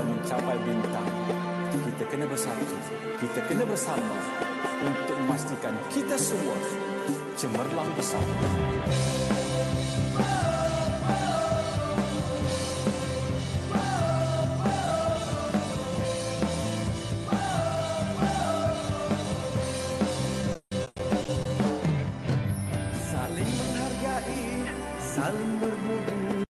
mencapai bintang, kita kena bersatu, kita kena bersama untuk memastikan kita semua cemerlang bersama. Saling menghargai, saling berbudi.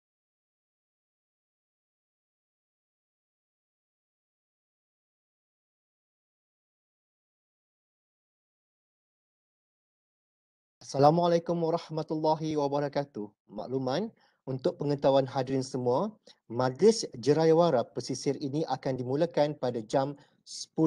Assalamualaikum warahmatullahi wabarakatuh. Makluman untuk pengetahuan hadirin semua, Majlis Jerayawara Pesisir ini akan dimulakan pada jam 10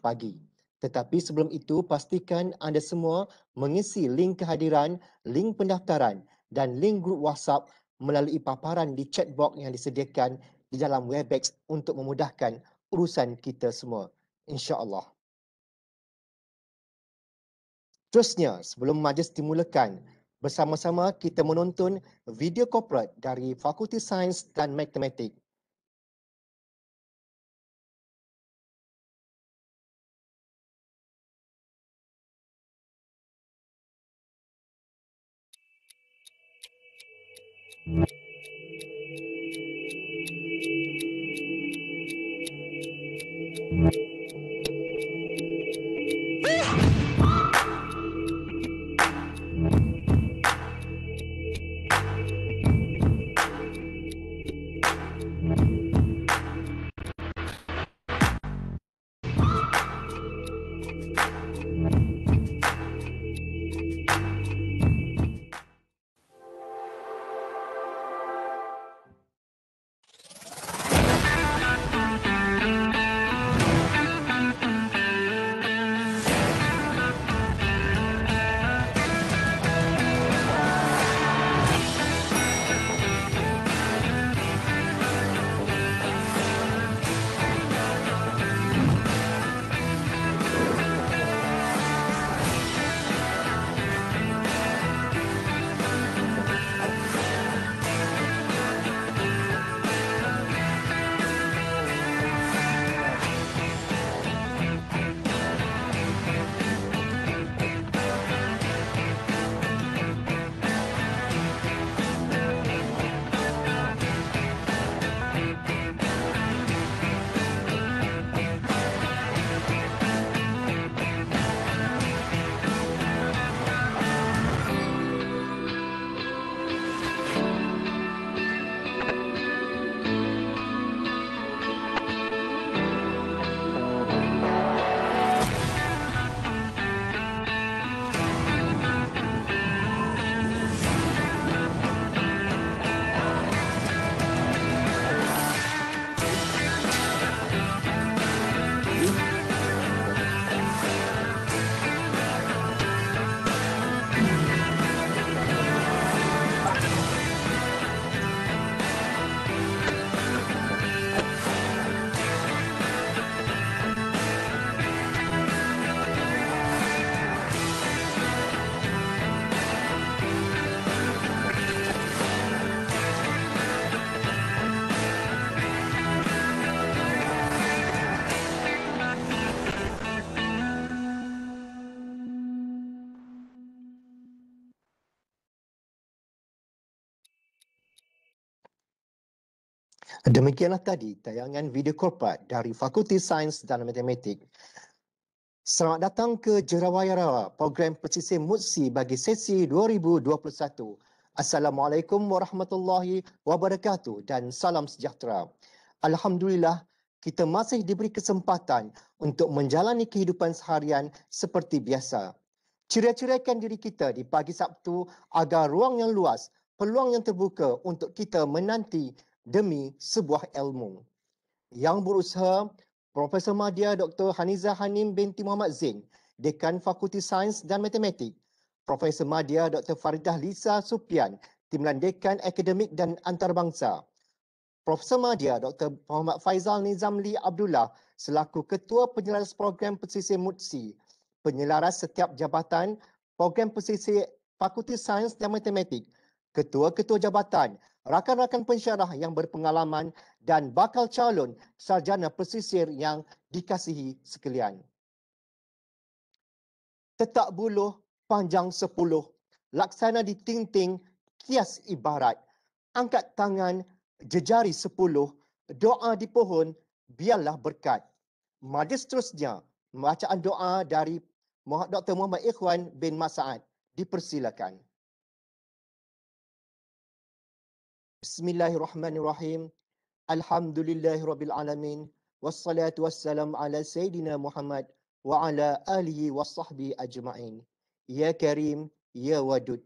pagi. Tetapi sebelum itu, pastikan anda semua mengisi link kehadiran, link pendaftaran dan link grup WhatsApp melalui paparan di chat box yang disediakan di dalam Webex untuk memudahkan urusan kita semua. InsyaAllah. Terusnya, sebelum majlis dimulakan, bersama-sama kita menonton video korporat dari Fakulti Sains dan Matematik. Demikianlah tadi tayangan video korporat dari Fakulti Sains dan Matematik. Selamat datang ke Jerawayara, program pesisir MUTSI bagi sesi 2021. Assalamualaikum warahmatullahi wabarakatuh dan salam sejahtera. Alhamdulillah, kita masih diberi kesempatan untuk menjalani kehidupan seharian seperti biasa. Ceria-ceriakan diri kita di pagi Sabtu agar ruang yang luas, peluang yang terbuka untuk kita menanti demi sebuah ilmu. Yang berusaha Profesor Madya Dr. Haniza Hanim binti Muhammad Zain, Dekan Fakulti Sains dan Matematik. Profesor Madya Dr. Faridah Lisa Supian, Timbalan Dekan Akademik dan Antarabangsa. Profesor Madya Dr. Muhammad Faizal Nizamli Abdullah selaku Ketua Penyelaras Program Pesisir MUTSI, penyelaras setiap jabatan Program Pesisir Fakulti Sains dan Matematik, Ketua-Ketua Jabatan rakan-rakan pensyarah yang berpengalaman dan bakal calon sarjana pesisir yang dikasihi sekalian. Tetak buluh panjang 10, laksana ditingting kias ibarat, angkat tangan jejari 10, doa di pohon biarlah berkat. Majlis seterusnya, bacaan doa dari Dr. Muhammad Ikhwan bin Mas'ad. Dipersilakan. Bismillahirrahmanirrahim. Alhamdulillahirabbil alamin. Wassalatu wassalam ala sayyidina Muhammad wa ala alihi wasahbihi ajma'in. Ya Karim, ya Wadud.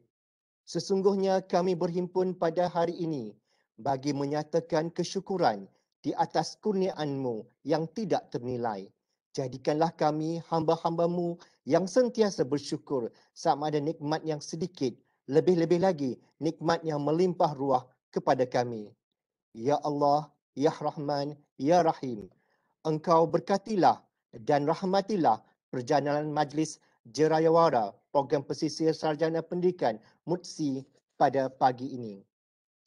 Sesungguhnya kami berhimpun pada hari ini bagi menyatakan kesyukuran di atas kurniaan-Mu yang tidak ternilai. Jadikanlah kami hamba-hamba-Mu yang sentiasa bersyukur sama ada nikmat yang sedikit, lebih-lebih lagi nikmat yang melimpah ruah kepada kami. Ya Allah, Ya Rahman, Ya Rahim, Engkau berkatilah dan rahmatilah perjalanan majlis Jerayawara Program Pesisir Sarjana Pendidikan MUTSI pada pagi ini.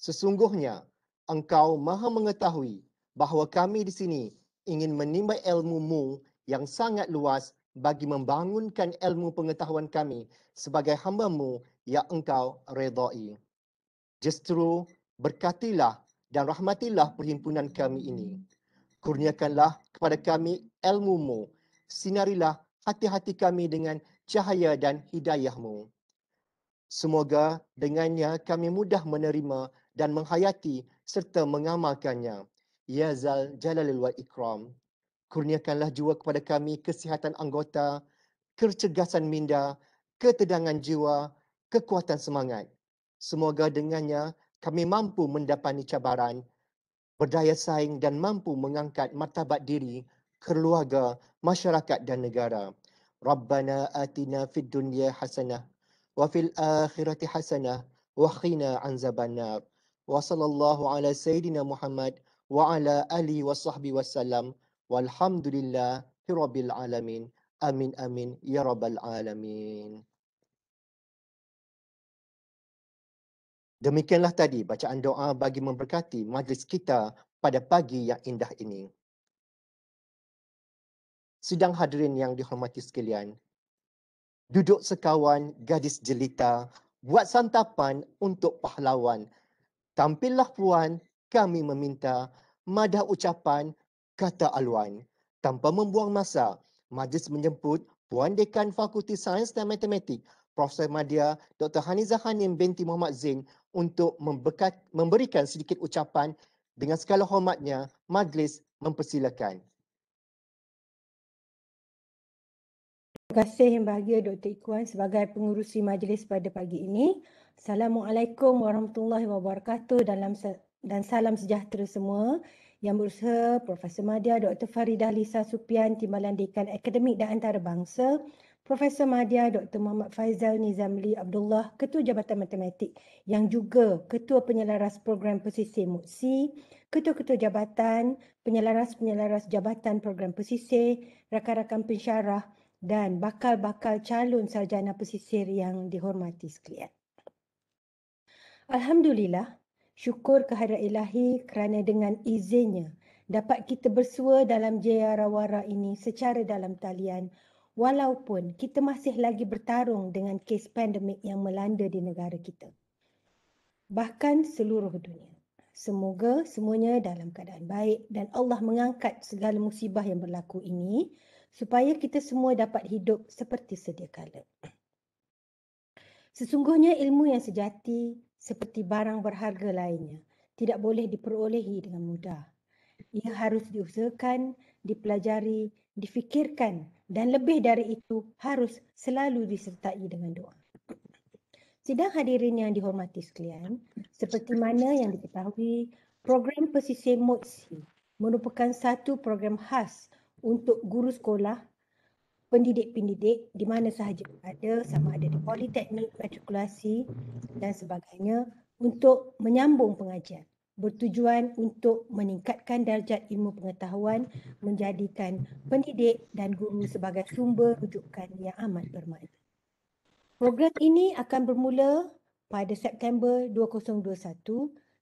Sesungguhnya Engkau Maha mengetahui bahawa kami di sini ingin menimba ilmu-Mu yang sangat luas bagi membangunkan ilmu pengetahuan kami sebagai hamba-Mu yang Engkau redai. Justru berkatilah dan rahmatilah perhimpunan kami ini. Kurniakanlah kepada kami ilmu-Mu. Sinarilah hati-hati kami dengan cahaya dan hidayah-Mu. Semoga dengannya kami mudah menerima dan menghayati serta mengamalkannya. Ya Zal Jalalil wal Ikram. Kurniakanlah jua kepada kami kesihatan anggota, kecergasan minda, ketedangan jiwa, kekuatan semangat. Semoga dengannya kami mampu mendapati cabaran, berdaya saing dan mampu mengangkat martabat diri, keluarga, masyarakat dan negara. Rabbana atina fid dunya hasanah wa fil akhirati hasanah wa qina azabannar. Wa sallallahu ala sayyidina Muhammad wa ala alihi wa sahbihi wasallam. Walhamdulillahi rabbil alamin. Amin amin ya rabbal alamin. Demikianlah tadi bacaan doa bagi memberkati majlis kita pada pagi yang indah ini. Sidang hadirin yang dihormati sekalian, duduk sekawan gadis jelita, buat santapan untuk pahlawan. Tampillah puan, kami meminta, madah ucapan, kata aluan. Tanpa membuang masa, majlis menjemput Puan Dekan Fakulti Sains dan Matematik, Profesor Madya Dr. Hanizah Hanim binti Muhammad Zain untuk memberikan sedikit ucapan. Dengan segala hormatnya, majlis mempersilakan. Terima kasih Yang Bahagia Dr. Ikhwan sebagai pengurusi majlis pada pagi ini. Assalamualaikum warahmatullahi wabarakatuh dan salam sejahtera semua. Yang berusaha Profesor Madya Dr. Faridah Lisa Supian, Timbalan Dekan Akademik dan Antarabangsa, Profesor Madya Dr. Muhammad Faizal Nizamli Abdullah, Ketua Jabatan Matematik yang juga Ketua Penyelaras Program Pesisir MUTSI, Ketua-Ketua Jabatan, Penyelaras-Penyelaras Jabatan Program Pesisir, rakan-rakan pensyarah dan bakal-bakal calon sarjana pesisir yang dihormati sekalian. Alhamdulillah, syukur kehadrat ilahi kerana dengan izinnya dapat kita bersua dalam Jayarawara ini secara dalam talian walaupun kita masih lagi bertarung dengan kes pandemik yang melanda di negara kita. Bahkan seluruh dunia. Semoga semuanya dalam keadaan baik dan Allah mengangkat segala musibah yang berlaku ini supaya kita semua dapat hidup seperti sedia kala. Sesungguhnya ilmu yang sejati seperti barang berharga lainnya tidak boleh diperolehi dengan mudah. Ia harus diusahakan, dipelajari, difikirkan dan lebih dari itu harus selalu disertai dengan doa. Sidang hadirin yang dihormati sekalian, seperti mana yang diketahui, program pesisir MUTSI merupakan satu program khas untuk guru sekolah, pendidik-pendidik di mana sahaja ada, sama ada di politeknik, matrikulasi dan sebagainya untuk menyambung pengajian. Bertujuan untuk meningkatkan darjat ilmu pengetahuan, menjadikan pendidik dan guru sebagai sumber rujukan yang amat bermakna. Program ini akan bermula pada September 2021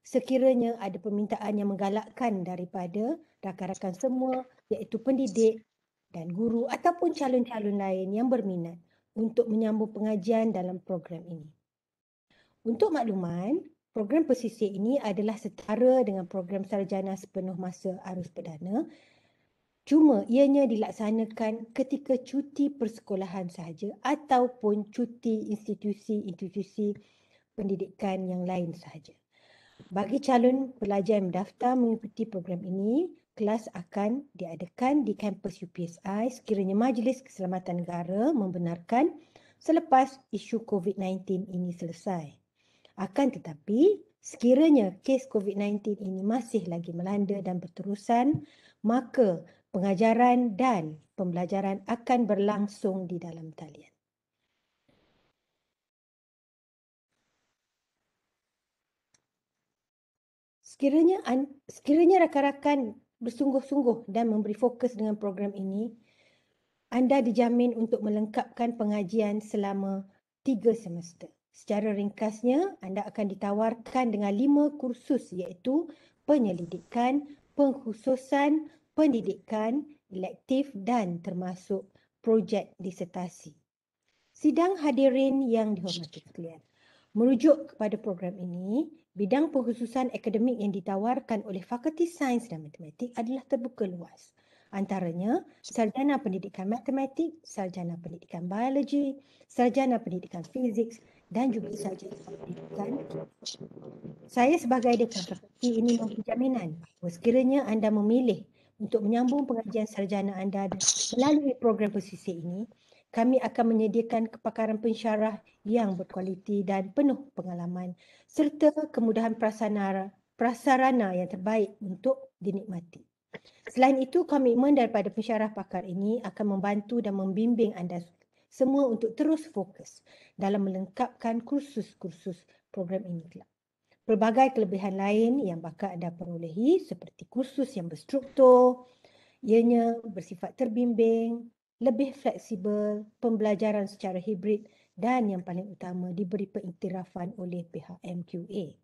sekiranya ada permintaan yang menggalakkan daripada rakan-rakan semua iaitu pendidik dan guru ataupun calon-calon lain yang berminat untuk menyambung pengajian dalam program ini. Untuk makluman, program pesisir ini adalah setara dengan program sarjana sepenuh masa arus perdana. Cuma ianya dilaksanakan ketika cuti persekolahan sahaja ataupun cuti institusi-institusi pendidikan yang lain sahaja. Bagi calon pelajar yang mendaftar mengikuti program ini, kelas akan diadakan di kampus UPSI sekiranya Majlis Keselamatan Negara membenarkan selepas isu COVID-19 ini selesai. Akan tetapi, sekiranya kes COVID-19 ini masih lagi melanda dan berterusan, maka pengajaran dan pembelajaran akan berlangsung di dalam talian. Sekiranya rakan-rakan bersungguh-sungguh dan memberi fokus dengan program ini, anda dijamin untuk melengkapkan pengajian selama 3 semester. Secara ringkasnya, anda akan ditawarkan dengan 5 kursus iaitu penyelidikan, pengkhususan, pendidikan, elektif dan termasuk projek disertasi. Sidang hadirin yang dihormati sekalian, merujuk kepada program ini, bidang pengkhususan akademik yang ditawarkan oleh Fakulti Sains dan Matematik adalah terbuka luas. Antaranya, sarjana pendidikan matematik, sarjana pendidikan biologi, sarjana pendidikan fizik dan juga sarjana pendidikan. Saya sebagai dekan fakulti ini memberi jaminan bahawa sekiranya anda memilih untuk menyambung pengajian sarjana anda melalui program pesisir ini, kami akan menyediakan kepakaran pensyarah yang berkualiti dan penuh pengalaman serta kemudahan prasarana yang terbaik untuk dinikmati. Selain itu, komitmen daripada pensyarah pakar ini akan membantu dan membimbing anda semua untuk terus fokus dalam melengkapkan kursus-kursus program ini kelak. Pelbagai kelebihan lain yang bakal anda perolehi seperti kursus yang berstruktur, ianya bersifat terbimbing, lebih fleksibel, pembelajaran secara hibrid dan yang paling utama diberi pengiktirafan oleh pihak MQA.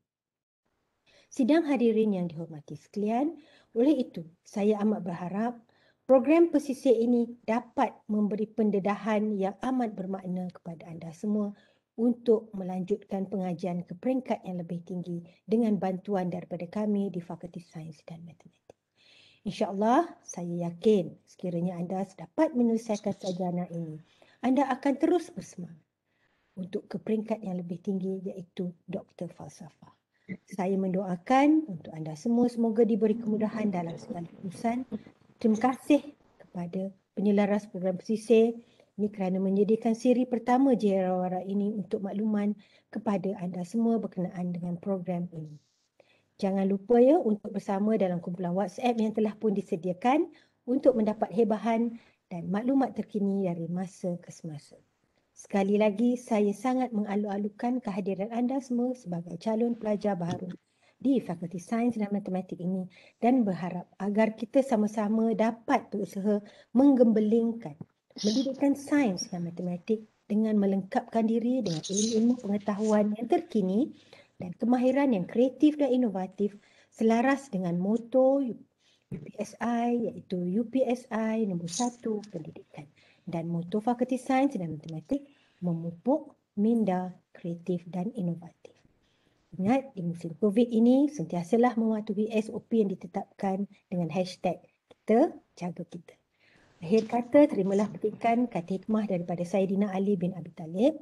Sidang hadirin yang dihormati sekalian, oleh itu saya amat berharap program pesisir ini dapat memberi pendedahan yang amat bermakna kepada anda semua untuk melanjutkan pengajian ke peringkat yang lebih tinggi dengan bantuan daripada kami di Fakulti Sains dan Matematik. InsyaAllah, saya yakin sekiranya anda dapat menyelesaikan sarjana ini, anda akan terus bersemangat untuk ke peringkat yang lebih tinggi iaitu Doktor Falsafah. Saya mendoakan untuk anda semua semoga diberi kemudahan dalam segala urusan. Terima kasih kepada penyelaras program pesisir ini kerana menyediakan siri pertama Jerawara ini untuk makluman kepada anda semua berkenaan dengan program ini. Jangan lupa ya untuk bersama dalam kumpulan WhatsApp yang telah pun disediakan untuk mendapat hebahan dan maklumat terkini dari masa ke semasa. Sekali lagi, saya sangat mengalu-alukan kehadiran anda semua sebagai calon pelajar baru di Fakulti Sains dan Matematik ini dan berharap agar kita sama-sama dapat berusaha menggembelingkan pendidikan sains dan matematik dengan melengkapkan diri dengan ilmu-ilmu pengetahuan yang terkini dan kemahiran yang kreatif dan inovatif selaras dengan moto UPSI iaitu UPSI nombor 1 pendidikan dan moto Fakulti Sains dan Matematik memupuk minda kreatif dan inovatif. Ingat, di musim COVID ini sentiasalah mematuhi SOP yang ditetapkan dengan hashtag kita jaga kita. Akhir kata, terimalah petikan kata hikmah daripada Sayyidina Ali bin Abi Talib.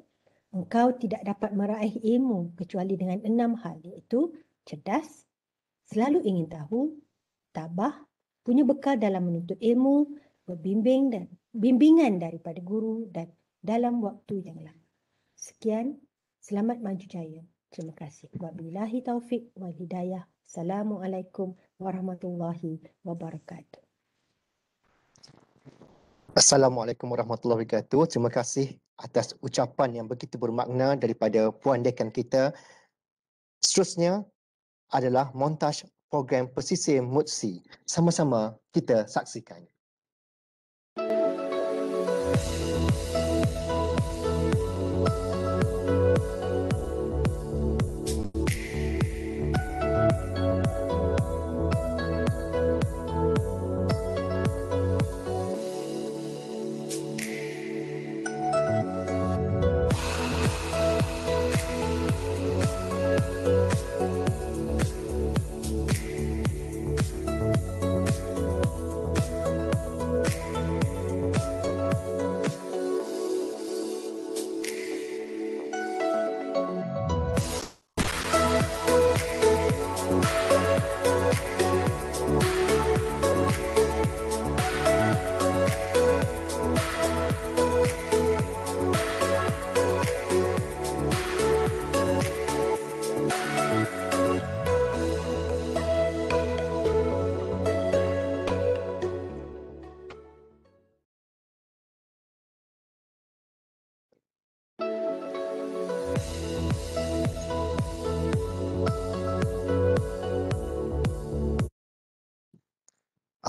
Engkau tidak dapat meraih ilmu kecuali dengan 6 hal iaitu cerdas, selalu ingin tahu, tabah, punya bekal dalam menuntut ilmu, bimbingan daripada guru dan dalam waktu yang lama. Sekian, selamat maju jaya. Terima kasih. Wabillahi taufik wal hidayah. Assalamualaikum warahmatullahi wabarakatuh. Assalamualaikum warahmatullahi wabarakatuh. Terima kasih atas ucapan yang begitu bermakna daripada Puan Dekan kita. Seterusnya adalah montaj program Pesisir Mutsi. Sama-sama kita saksikan.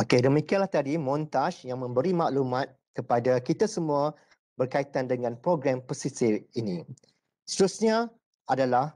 Okey, demikianlah tadi montaj yang memberi maklumat kepada kita semua berkaitan dengan program pesisir ini. Seterusnya adalah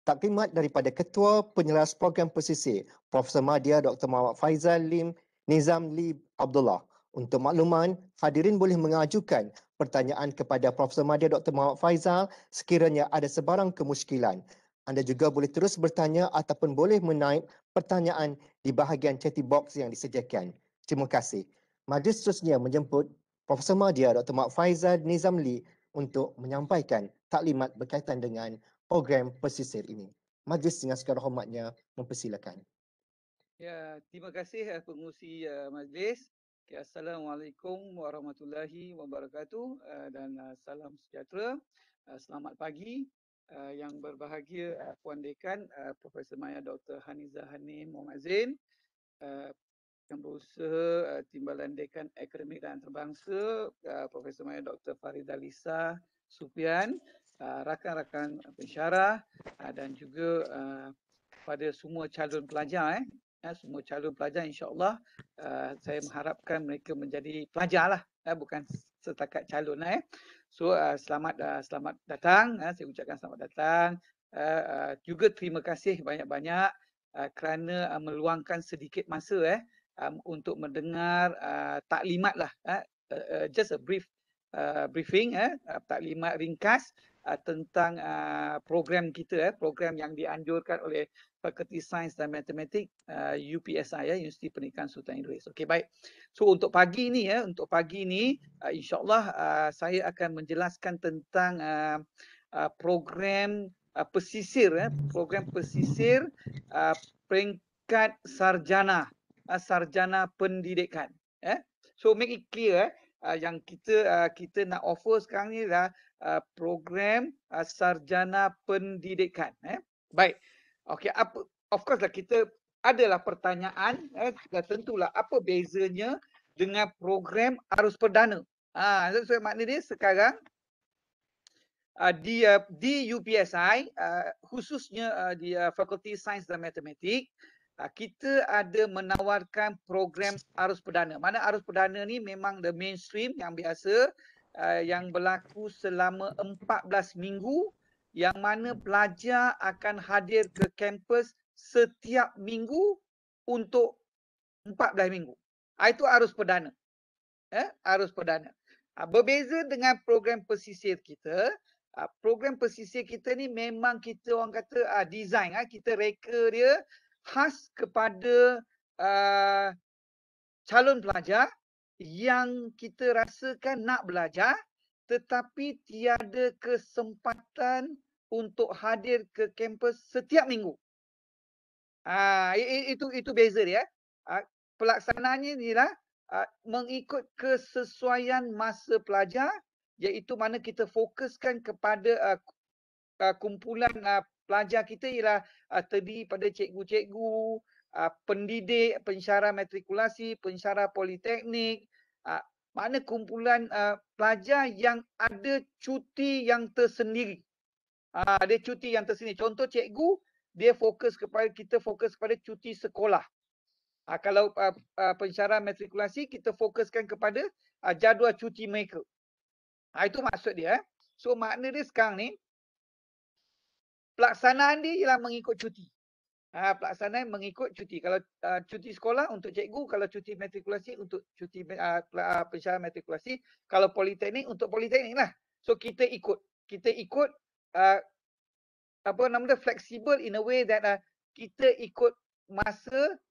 taklimat daripada Ketua Penyeras Program Pesisir, Profesor Madya Dr. Muhammad Faizal Lim Nizam Lee Abdullah. Untuk makluman, hadirin boleh mengajukan pertanyaan kepada Profesor Madya Dr. Muhammad Faizal sekiranya ada sebarang kemusykilan. Anda juga boleh terus bertanya ataupun boleh menaip pertanyaan di bahagian chatty box yang disediakan. Terima kasih. Majlis seterusnya menjemput Profesor Madya Dr. Muhammad Faizal Nizam Lee untuk menyampaikan taklimat berkaitan dengan program pesisir ini. Majlis dengan segala hormatnya mempersilakan. Ya, terima kasih pengurusi majlis. Okay, Assalamualaikum warahmatullahi wabarakatuh dan salam sejahtera. Selamat pagi yang berbahagia Puan Dekan Profesor Maya Dr. Haniza Hanim Muhammad Zain, yang berusaha Timbalan Dekan Akademik dan Antarabangsa Profesor Maya Dr. Farida Lisa Supian, rakan-rakan pensyarah dan juga pada semua calon pelajar semua calon pelajar, insya-Allah saya mengharapkan mereka menjadi pelajar lah, bukan setakat calon So selamat datang, saya ucapkan selamat datang. Juga terima kasih banyak-banyak kerana meluangkan sedikit masa untuk mendengar taklimat lah, just a briefing, taklimat ringkas tentang program kita, program yang dianjurkan oleh Fakulti Sains dan Matematik UPSI, Universiti Pendidikan Sultan Idris. Okey, baik. So untuk pagi ni insya-Allah saya akan menjelaskan tentang program pesisir, program pesisir peringkat sarjana, sarjana pendidikan. So make it clear yang kita nak offer sekarang ni adalah program sarjana pendidikan. Baik. Okey, of course lah kita adalah pertanyaan, tentulah apa bezanya dengan program arus perdana. So maknanya sekarang di UPSI, khususnya di Fakulti Sains dan Matematik, kita ada menawarkan program arus perdana. Mana arus perdana ni memang the mainstream yang biasa, yang berlaku selama 14 minggu, yang mana pelajar akan hadir ke kampus setiap minggu untuk 14 minggu. Itu arus perdana. Arus perdana. Berbeza dengan program pesisir kita, program pesisir kita ni memang kita orang kata design, kita reka dia khas kepada calon pelajar yang kita rasakan nak belajar tetapi tiada kesempatan untuk hadir ke kampus setiap minggu. Itu beza dia. Pelaksanaannya inilah mengikut kesesuaian masa pelajar, iaitu mana kita fokuskan kepada kumpulan pelajar kita ialah terdiri pada cikgu-cikgu, pendidik, pensyarah matrikulasi, pensyarah politeknik, mana kumpulan pelajar yang ada cuti yang tersendiri. Ada cuti yang tersendiri. Contoh cikgu, kita fokus kepada cuti sekolah. Kalau pensyarah matrikulasi, kita fokuskan kepada jadual cuti mereka. Itu maksud dia. So makna dia sekarang ni, pelaksanaan dia ialah mengikut cuti. Pelaksanaan mengikut cuti. Kalau cuti sekolah untuk cikgu, kalau cuti matrikulasi untuk cuti pensyarah matrikulasi, kalau politeknik untuk politeknik lah. So kita ikut fleksibel in a way that kita ikut masa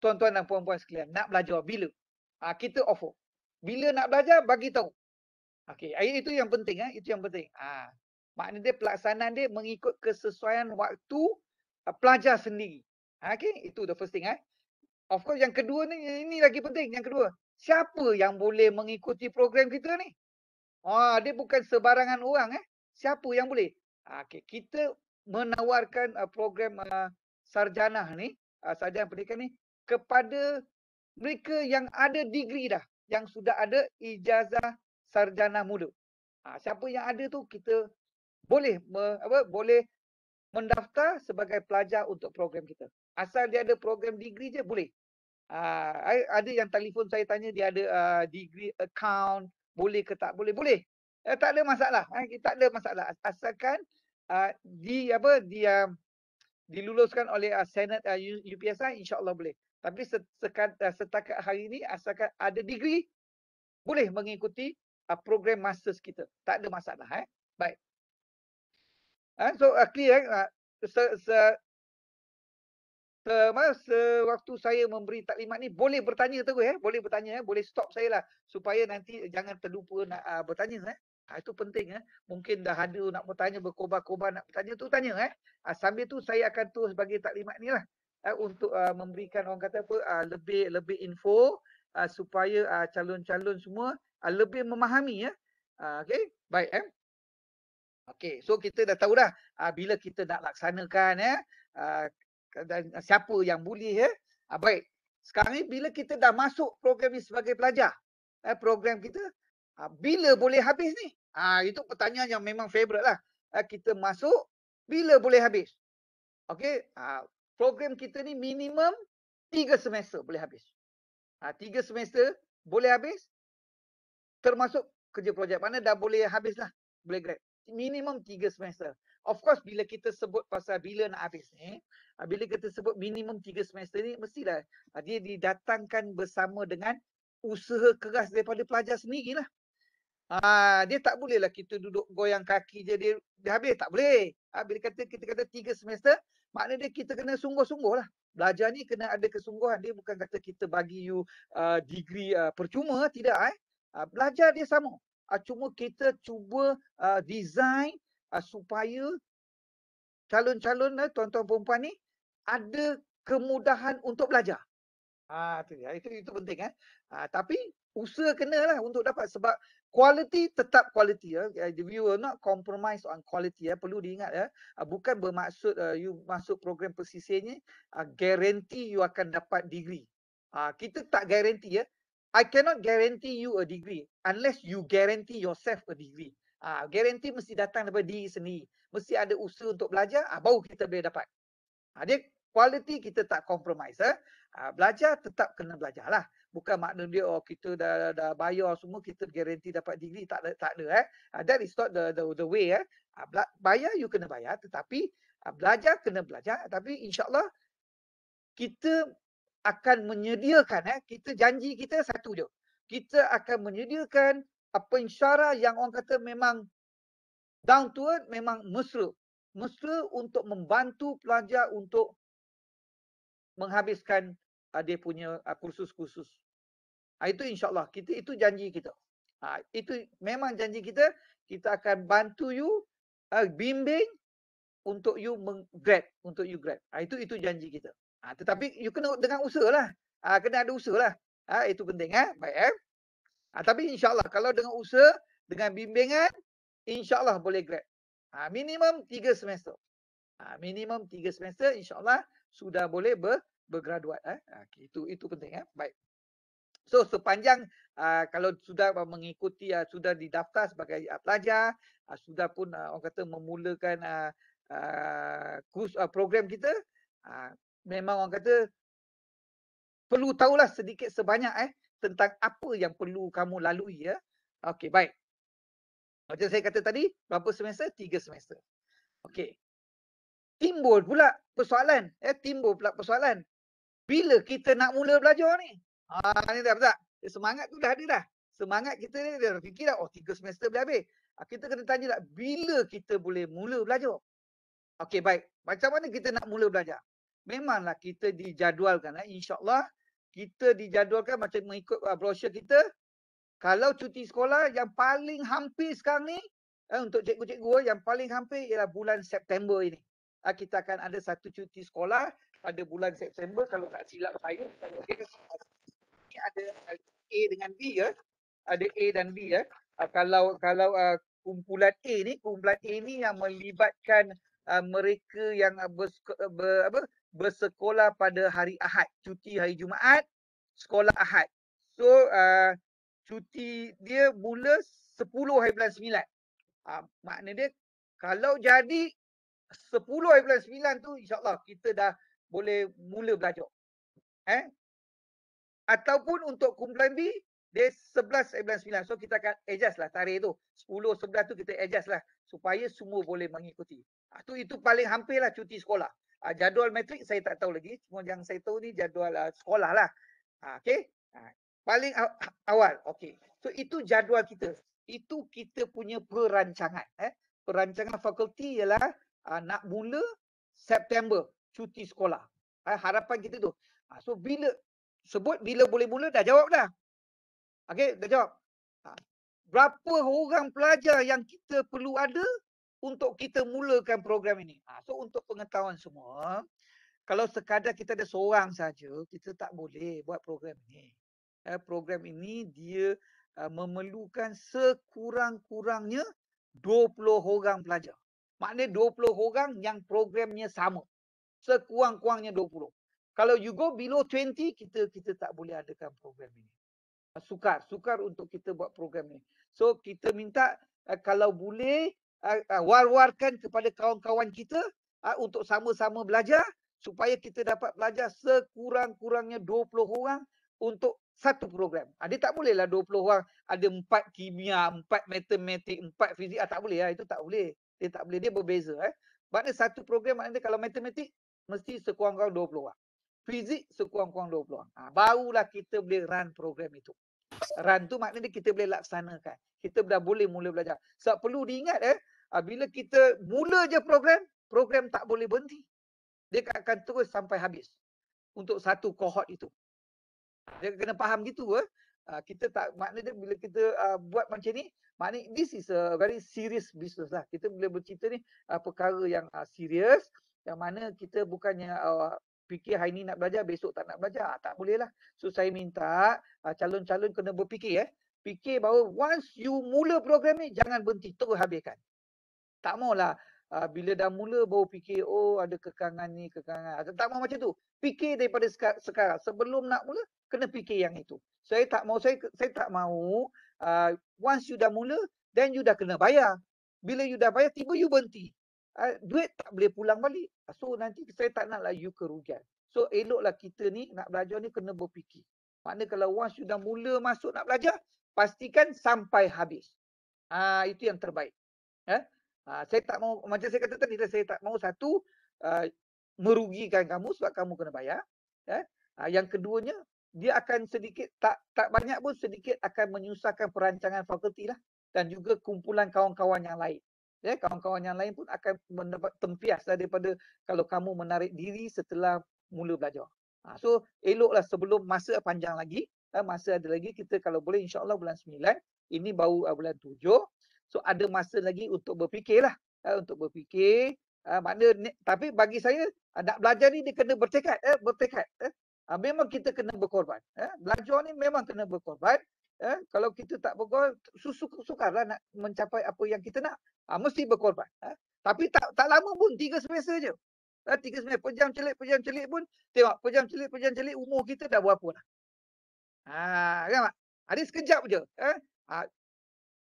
tuan-tuan dan puan-puan sekalian nak belajar bila. Kita offer. Bila nak belajar bagi tahu. Okey, itu yang penting itu yang penting. Maknanya dia pelaksanaan dia mengikut kesesuaian waktu pelajar sendiri. Okey, itu the first thing. Of course yang kedua ni, ini lagi penting. Yang kedua, siapa yang boleh mengikuti program kita ni? Dia bukan sebarangan orang. Siapa yang boleh? Okey, kita menawarkan program sarjana ni, sarjana pendidikan ni kepada mereka yang ada degree dah, yang sudah ada ijazah sarjana muda. Siapa yang ada tu kita boleh boleh mendaftar sebagai pelajar untuk program kita. Asal dia ada program degree je boleh. Ada yang telefon saya tanya dia ada degree account, boleh ke tak boleh? Boleh. Tak ada masalah. Tak ada masalah. Asalkan diluluskan oleh Senat UPSI, insya-Allah boleh. Tapi setakat hari ini asalkan ada degree boleh mengikuti program masters kita. Tak ada masalah. Baik. So clear. Sewaktu saya memberi taklimat ni boleh bertanya terus boleh bertanya boleh stop saya lah supaya nanti jangan terlupa nak bertanya itu penting mungkin dah ada nak bertanya berkobar-kobar nak bertanya tu tanya sambil tu saya akan terus bagi taklimat ni lah untuk memberikan orang kata apa lebih info supaya calon-calon semua lebih memahami okey baik okey so kita dah tahu dah bila kita nak laksanakan dan siapa yang boleh baik. Sekarang ni bila kita dah masuk program ni sebagai pelajar, program kita bila boleh habis ni? Itu pertanyaan yang memang favorite lah. Kita masuk bila boleh habis? Okey, program kita ni minimum 3 semester boleh habis. 3 semester boleh habis termasuk kerja projek. Mana dah boleh habis lah, boleh grad. Minimum 3 semester. Of course bila kita sebut pasal bila nak habis ni, bila kita sebut minimum 3 semester ni mestilah dia didatangkan bersama dengan usaha keras daripada pelajar sendirilah. Dia tak bolehlah kita duduk goyang kaki je dia habis, tak boleh. Bila kita kata 3 semester, maknanya kita kena sungguh-sungguh lah. Belajar ni kena ada kesungguhan. Dia bukan kata kita bagi you degree percuma, tidak belajar dia sama. Cuma kita cuba design supaya calon-calon tuan-tuan perempuan ni ada kemudahan untuk belajar. Itu penting tapi usaha kenalah untuk dapat sebab quality tetap quality we will not compromise on quality perlu diingat bukan bermaksud you masuk program pesisir ni guarantee you akan dapat degree. Kita tak guarantee I cannot guarantee you a degree unless you guarantee yourself a degree. Guarantee mesti datang daripada diri sendiri. Mesti ada usaha untuk belajar baru kita boleh dapat. Dia quality kita tak compromise. Belajar tetap kena belajar lah. Bukan makna dia kita dah bayar semua kita guarantee dapat degree. Tak ada. That is not the way. Bayar you kena bayar tetapi belajar kena belajar. Tapi insyaAllah kita akan menyediakan kita janji kita satu je. Kita akan menyediakan pensyarah yang orang kata memang down to earth, memang mesra. Mesra untuk membantu pelajar untuk menghabiskan dia punya kursus-kursus. Itu insyaAllah. Itu janji kita. Itu memang janji kita. Kita akan bantu you, bimbing untuk you grad. Untuk you grad. Itu janji kita. Tetapi you kena dengan usaha lah. Kena ada usaha lah. Itu penting. Baik. Tapi insyaAllah kalau dengan usaha, dengan bimbingan, insyaAllah boleh grad. Minimum 3 semester. Minimum 3 semester insyaAllah sudah boleh bergraduat. Itu penting. Baik. So sepanjang kalau sudah mengikuti, sudah didaftar sebagai pelajar, sudah pun orang kata memulakan kurs program kita, memang orang kata perlu tahulah sedikit sebanyak tentang apa yang perlu kamu lalui. Okey, baik. Macam saya kata tadi, berapa semester? 3 semester. Okey. Timbul pula persoalan. Bila kita nak mula belajar ni? Ni dah tak? Semangat tu dah ada dah. Semangat kita ni dah fikir dah, 3 semester boleh habis. Kita kena tanya lah, bila kita boleh mula belajar? Okey, baik. Macam mana kita nak mula belajar? Memanglah kita dijadualkan. InsyaAllah kita dijadualkan macam mengikut brosur kita. Kalau cuti sekolah yang paling hampir sekarang ni, untuk cikgu-cikgu yang paling hampir ialah bulan September ini. Kita akan ada satu cuti sekolah pada bulan September. Kalau tak silap saya, ada A dengan B ada A dan B Kalau kumpulan A ni yang melibatkan mereka yang bersekolah pada hari Ahad, cuti hari Jumaat, sekolah Ahad. So cuti dia mula 10 hari bulan 9. Makna dia kalau jadi 10 hari bulan 9 tu insyaAllah kita dah boleh mula belajar. Ataupun untuk kumpulan B, dia 11, 9. So kita akan adjust lah tarikh tu. 10, 11 tu kita adjust lah supaya semua boleh mengikuti. Itu paling hampir lah cuti sekolah. Jadual matrik saya tak tahu lagi. Cuma yang saya tahu ni jadual sekolah lah. Okey. Paling awal. Okey. So itu jadual kita. Itu kita punya perancangan. Perancangan fakulti ialah nak mula September cuti sekolah. Harapan kita tu. So bila sebut bila boleh mula, dah jawab dah. Okey, dah jawab. Berapa orang pelajar yang kita perlu ada untuk kita mulakan program ini? So untuk pengetahuan semua, kalau sekadar kita ada seorang saja, kita tak boleh buat program ini. Program ini dia memerlukan sekurang-kurangnya 20 orang pelajar. Maknanya 20 orang yang programnya sama. Sekurang-kurangnya 20. Kalau you go below 20, kita tak boleh adakan program ini. Sukar untuk kita buat program ini. So kita minta kalau boleh war-warkan kepada kawan-kawan kita untuk sama-sama belajar supaya kita dapat belajar sekurang-kurangnya 20 orang untuk satu program. Dia tak bolehlah 20 orang ada 4 kimia, 4 matematik, 4 fizik. Tak boleh lah. Itu tak boleh. Dia tak boleh. Dia berbeza. Maknanya satu program maknanya kalau matematik mesti sekurang-kurang 20 orang. Fizik sekurang-kurang 20 orang. Barulah kita boleh run program itu. Run tu maknanya kita boleh laksanakan. Kita dah boleh mula belajar. Sebab perlu diingat bila kita mula je program tak boleh berhenti. Dia akan terus sampai habis untuk satu kohort itu. Dia kena faham gitu. Kita tak, maknanya bila kita buat macam ni, maknanya this is a very serious business lah. Kita boleh bercerita ni perkara yang serius, yang mana kita bukannya fikir hari ni nak belajar, besok tak nak belajar. Tak boleh lah. So saya minta calon-calon kena berfikir. Fikir bahawa once you mula program ni, jangan berhenti, terus habiskan. Tak maulah bila dah mula baru fikir, oh ada kekangan ni, kekangan. Tak mau macam tu. Fikir daripada sekarang. Sebelum nak mula, kena fikir yang itu. Saya tak mau once you dah mula, then you dah kena bayar. Bila you dah bayar, tiba you berhenti. Duit tak boleh pulang balik. So nanti saya tak naklah you kerugian. So eloklah kita ni nak belajar ni kena berfikir. Maknanya kalau once you dah mula masuk nak belajar, pastikan sampai habis. Itu yang terbaik. Saya tak mau, macam saya kata tadi, saya tak mau satu merugikan kamu sebab kamu kena bayar. Yang keduanya, dia akan sedikit, tak banyak pun sedikit akan menyusahkan perancangan fakulti lah. Dan juga kumpulan kawan-kawan yang lain. Kawan-kawan yang lain pun akan mendapat tempias daripada kalau kamu menarik diri setelah mula belajar. So eloklah sebelum masa panjang lagi. Masa ada lagi, kita kalau boleh insyaAllah bulan 9. Ini baru bulan 7. So ada masa lagi untuk berfikirlah. Untuk berfikir. Tapi bagi saya, nak belajar ni dia kena bertekad. Memang kita kena berkorban. Belajar ni memang kena berkorban. Kalau kita tak berkorban, sukarlah nak mencapai apa yang kita nak. Mesti berkorban. Tapi tak lama pun, 3 semester je. 3 semester, pejam celik pun, tengok, pejam celik, umur kita dah berapa dah. Kan tak? Ada sekejap je.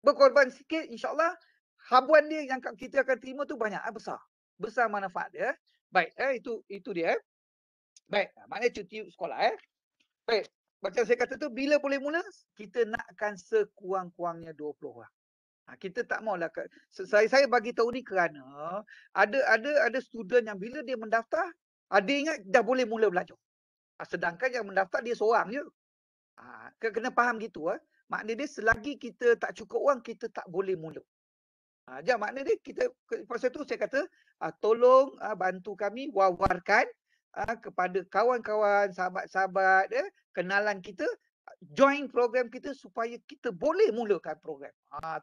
Berkorban sikit, insyaAllah, habuan dia yang kita akan terima tu banyak, besar. Besar manfaat dia. Baik, itu dia. Baik, maknanya cuti sekolah. Baik, macam saya kata tu, bila boleh mula, kita nakkan sekurang-kurangnya 20 orang. Kita tak maulah. Saya bagi tahu ni kerana ada student yang bila dia mendaftar, dia ingat dah boleh mula belajar. Sedangkan yang mendaftar dia seorang je. Kena faham gitu. Maknanya dia selagi kita tak cukup orang, kita tak boleh mula. Jadi maknanya dia, kita, pasal tu saya kata, tolong bantu kami wawarkan kepada kawan-kawan, sahabat-sahabat, kenalan kita, join program kita supaya kita boleh mulakan program.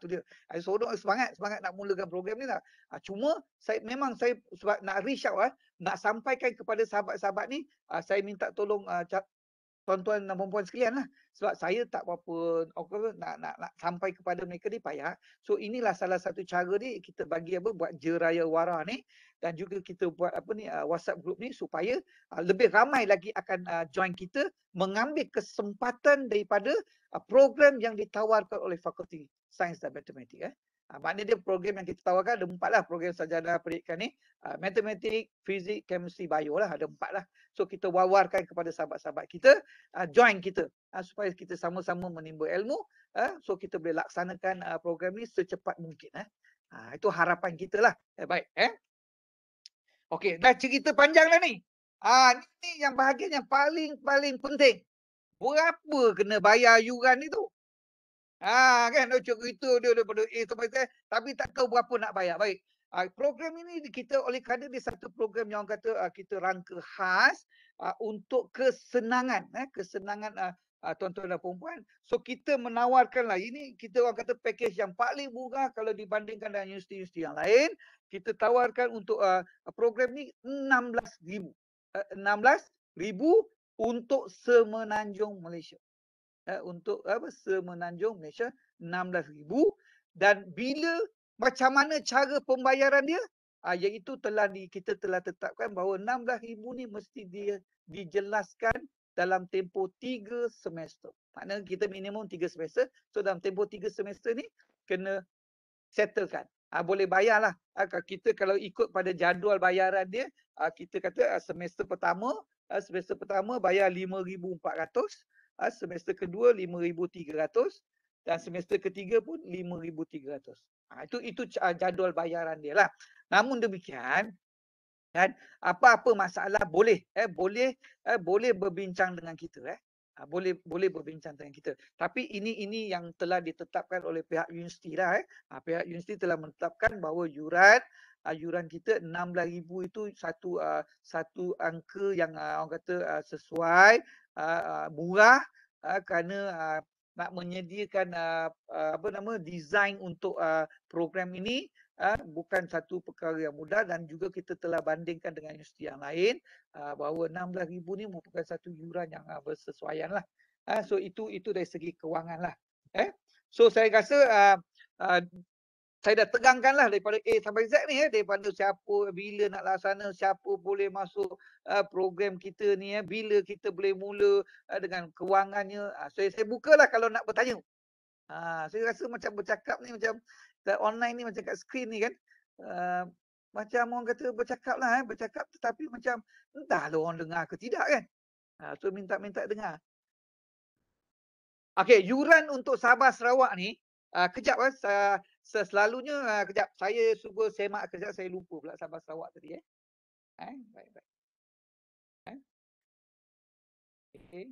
Tu dia. Saya semangat nak mulakan program ni lah. Cuma memang saya sebab nak reach out, nak sampaikan kepada sahabat-sahabat ni, saya minta tolong tuan-tuan dan puan-puan sekalian lah. Sebab saya tak apa nak sampai kepada mereka ni payah. So inilah salah satu cara ni kita bagi buat Jeraya Wara ni, dan juga kita buat WhatsApp group ni supaya lebih ramai lagi akan join kita mengambil kesempatan daripada program yang ditawarkan oleh Fakulti Sains dan Matematik. Maknanya dia program yang kita tawarkan ada 4 lah program sarjana pendidikan ni. Matematik, fizik, chemistry, bio lah. Ada 4 lah. So kita wawarkan kepada sahabat-sahabat kita, join kita supaya kita sama-sama menimba ilmu. So kita boleh laksanakan program ni secepat mungkin. Itu harapan kita lah. Baik. Okey, dah cerita panjang dah ni. Ni yang bahagian yang paling penting. Berapa kena bayar yuran ni tu? Kan cerita dia daripada A sampai Z tapi tak tahu berapa nak bayar. Baik. Program ini kita oleh kerana dia satu program yang orang kata kita rangka khas untuk kesenangan kesenangan tuan-tuan dan puan-puan. So kita menawarkanlah ini kita orang kata package yang paling murah kalau dibandingkan dengan universiti-universiti yang lain. Kita tawarkan untuk program ni 16,000. 16,000 untuk semenanjung Malaysia. Untuk semenanjung Malaysia 16,000 dan bila macam mana cara pembayaran dia iaitu kita telah tetapkan bahawa 16,000 ni mesti dia dijelaskan dalam tempoh 3 semester. Maknanya kita minimum 3 semester. So dalam tempoh 3 semester ni kena settlekan. Boleh bayarlah. Kita kalau ikut pada jadual bayaran dia, kita kata semester pertama bayar 5,400. Semester kedua 5,300 dan semester ketiga pun 5,300. Itu jadual bayaran dia lah. Namun demikian kan apa-apa masalah boleh berbincang dengan kita boleh berbincang dengan kita. Tapi ini yang telah ditetapkan oleh pihak universiti lah Pihak universiti telah menetapkan bahawa yuran kita 16,000 itu satu angka yang orang kata sesuai murah kerana nak menyediakan design untuk program ini bukan satu perkara yang mudah dan juga kita telah bandingkan dengan universiti yang lain bahawa 16,000 ni merupakan satu yuran yang bersesuaian lah. So itu dari segi kewangan lah. So saya rasa saya dah tegangkan lah daripada A sampai Z ni daripada siapa, bila nak laksana, siapa boleh masuk program kita ni bila kita boleh mula dengan kewangannya. Saya bukalah kalau nak bertanya. Saya rasa macam bercakap ni macam online ni macam kat skrin ni kan. Macam orang kata bercakap lah bercakap tetapi macam entahlah orang dengar ke tidak kan. So minta dengar. Okey, yuran untuk Sabah Sarawak ni kejap selalunya kejap saya cuba semak kejap saya lupa pula Sabah Sarawak tadi baik. Okey.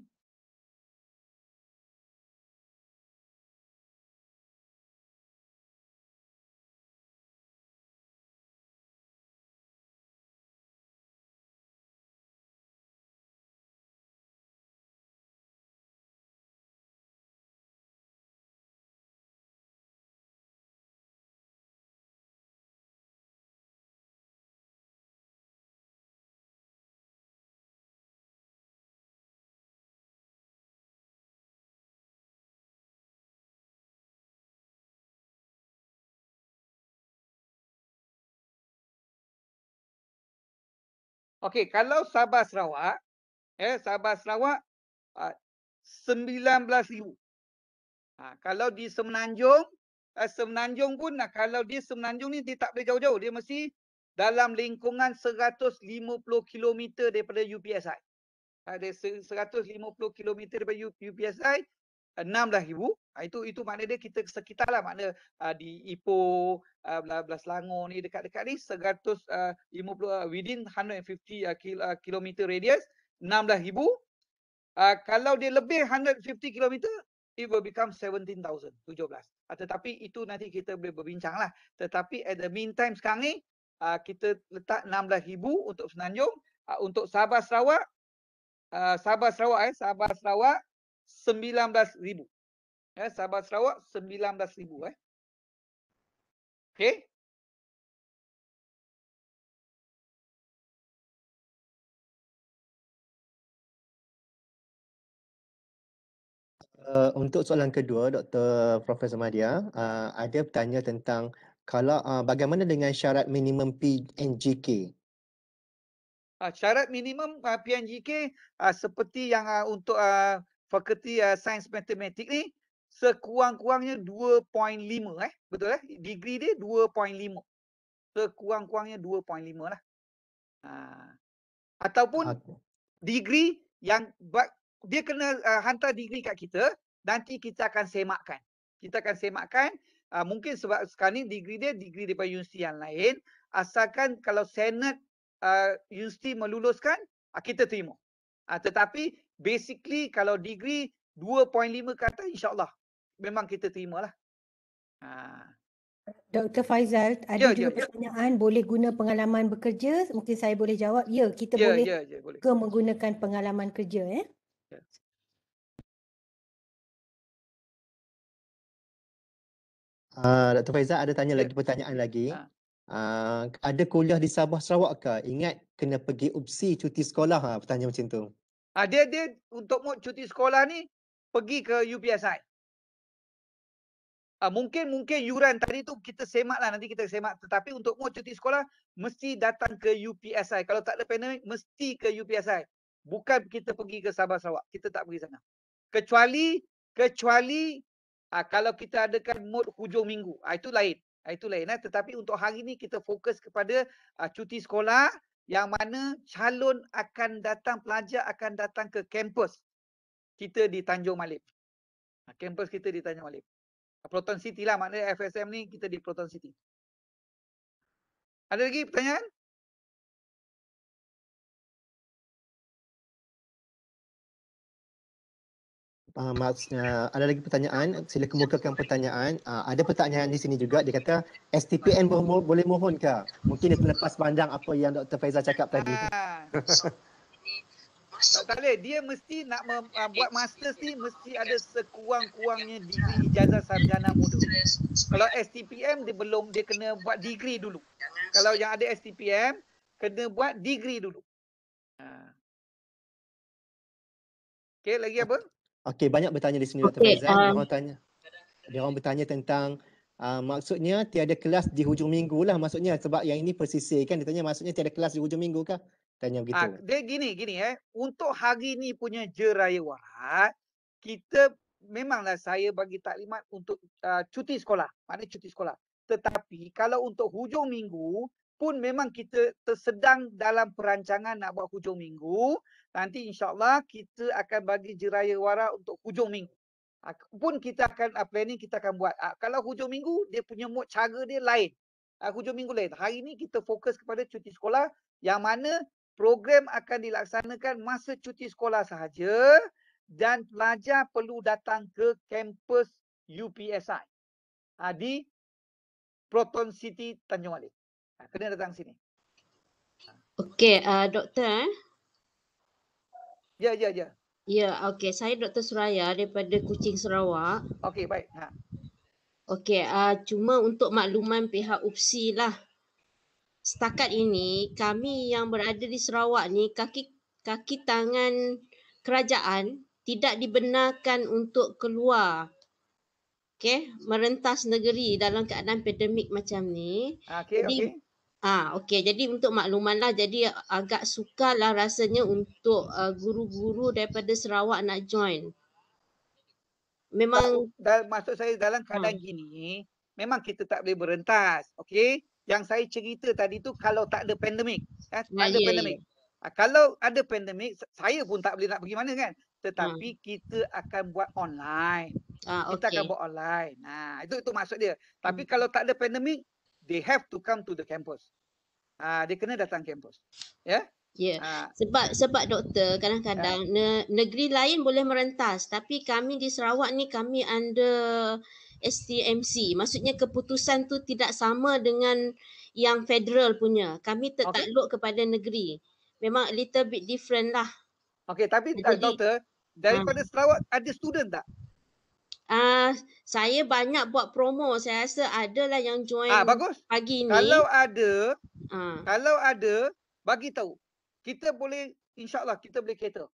Okey, kalau Sabah Sarawak, Sabah Sarawak 19,000. Kalau di Semenanjung, Semenanjung pun kalau dia Semenanjung ni dia tak boleh jauh-jauh, dia mesti dalam lingkungan 150 km daripada UPSI. Ada 150 km daripada UPSI 16,000. Itu makna dia kita sekitar lah, makna di Ipoh, belah Selangor ni dekat-dekat ni 150 within 150 km radius 16,000. Kalau dia lebih 150 km it will become 17,000, 17. Tetapi itu nanti kita boleh berbincang lah. Tetapi at the meantime sekarang ni kita letak 16,000 untuk Semenanjung. Untuk Sabah Sarawak Sabah Sarawak 19,000. Sabah Sarawak 19,000 Okey. Untuk soalan kedua, Dr. Profesor Madia, ada bertanya tentang kalau bagaimana dengan syarat minimum PNGK? Syarat minimum PNGK seperti yang untuk Fakulti Sains Matematik ni sekurang-kurangnya 2.5 betul degree dia 2.5. Sekurang-kurangnya 2.5 lah. Ataupun degree yang dia kena hantar degree kat kita, nanti kita akan semakkan. Mungkin sebab sekarang ni degree dia degree daripada universiti yang lain, asalkan kalau senat universiti meluluskan, kita terima. Tetapi basically kalau degree 2.5 ke atas, insyaAllah memang kita terimalah. Dr. Faizal, ada juga pertanyaan, boleh guna pengalaman bekerja? Mungkin saya boleh jawab, ya, kita boleh ke menggunakan pengalaman kerja. Dr. Faizal ada tanya lagi pertanyaan lagi. Ada kuliah di Sabah Sarawak ke? Ingat kena pergi UPSI cuti sekolah, pertanyaan macam tu. Dia untuk mod cuti sekolah ni pergi ke UPSI. Mungkin yuran tadi tu kita semaklah, nanti kita semak. Tetapi untuk mod cuti sekolah mesti datang ke UPSI. Kalau tak ada pandemik mesti ke UPSI. Bukan kita pergi ke Sabah Sarawak. Kita tak pergi sana. Kecuali kalau kita adakan mod hujung minggu. Itu lain. Tetapi untuk hari ni kita fokus kepada cuti sekolah yang mana calon akan datang, pelajar akan datang ke kampus kita di Tanjung Malip. Kampus kita di Tanjung Malip. Proton City lah, maknanya FSM ni kita di Proton City. Ada lagi pertanyaan? Ada lagi pertanyaan, sila kemukakan pertanyaan. Ada pertanyaan di sini juga, dia kata STPN boleh mohon ke? Mungkin dia terlepas pandang apa yang Dr. Faizal cakap tadi. Tak boleh, dia mesti nak buat masters ni mesti ada sekurang-kurangnya degree ijazah sarjana muda. Kalau STPM dia kena buat degree dulu. Kalau yang ada STPM kena buat degree dulu. Okey, lagi apa? Okey, banyak bertanya di sini Dr. Faizal. Dia orang bertanya tentang maksudnya tiada kelas di hujung minggu lah maksudnya, sebab yang ini persisir kan, dia tanya maksudnya tiada kelas di hujung minggu kah? Tanya begitu. Dia gini untuk hari ni punya Jeraya Warat, kita memanglah saya bagi taklimat untuk cuti sekolah, maknanya cuti sekolah. Tetapi kalau untuk hujung minggu pun memang kita sedang dalam perancangan nak buat hujung minggu. Nanti insyaAllah kita akan bagi Jeraya Warat untuk hujung minggu. Pun kita akan planning, kita akan buat. Kalau hujung minggu dia punya mood cara dia lain. Hujung minggu lain. Hari ni kita fokus kepada cuti sekolah yang mana program akan dilaksanakan masa cuti sekolah sahaja dan pelajar perlu datang ke kampus UPSI di Proton City Tanjung Malip. Kena datang sini. Okey, doktor. Ya. Ya, okey. Saya Dr. Suraya daripada Kuching, Sarawak. Okey, baik. Okey, cuma untuk makluman pihak UPSI lah. Setakat ini kami yang berada di Sarawak ni kaki tangan kerajaan tidak dibenarkan untuk keluar. Okey, merentas negeri dalam keadaan pandemik macam ni. Okey. Okey, jadi untuk maklumanlah, jadi agak sukarlah rasanya untuk guru-guru daripada Sarawak nak join. Memang maksud saya dalam keadaan gini, memang kita tak boleh berentas. Okey? Yang saya cerita tadi tu kalau tak ada pandemik, pandemik. Kalau ada pandemik, saya pun tak boleh nak pergi mana kan. Tetapi kita akan buat online. Kita akan buat online. Itu maksud dia. Tapi kalau tak ada pandemik, they have to come to the campus. Dia kena datang kampus. Ya? Sebab doktor kadang-kadang negeri lain boleh merentas, tapi kami di Sarawak ni kami under STMC. Maksudnya keputusan tu tidak sama dengan yang federal punya. Kami tertakluk kepada negeri. Memang a little bit different lah. Okey, tapi doktor, daripada Sarawak ada student tak? Saya banyak buat promo. Saya rasa adalah yang join bagus. Pagi ni. Kalau ada, bagi tahu. Kita boleh, insyaAllah kita boleh cater.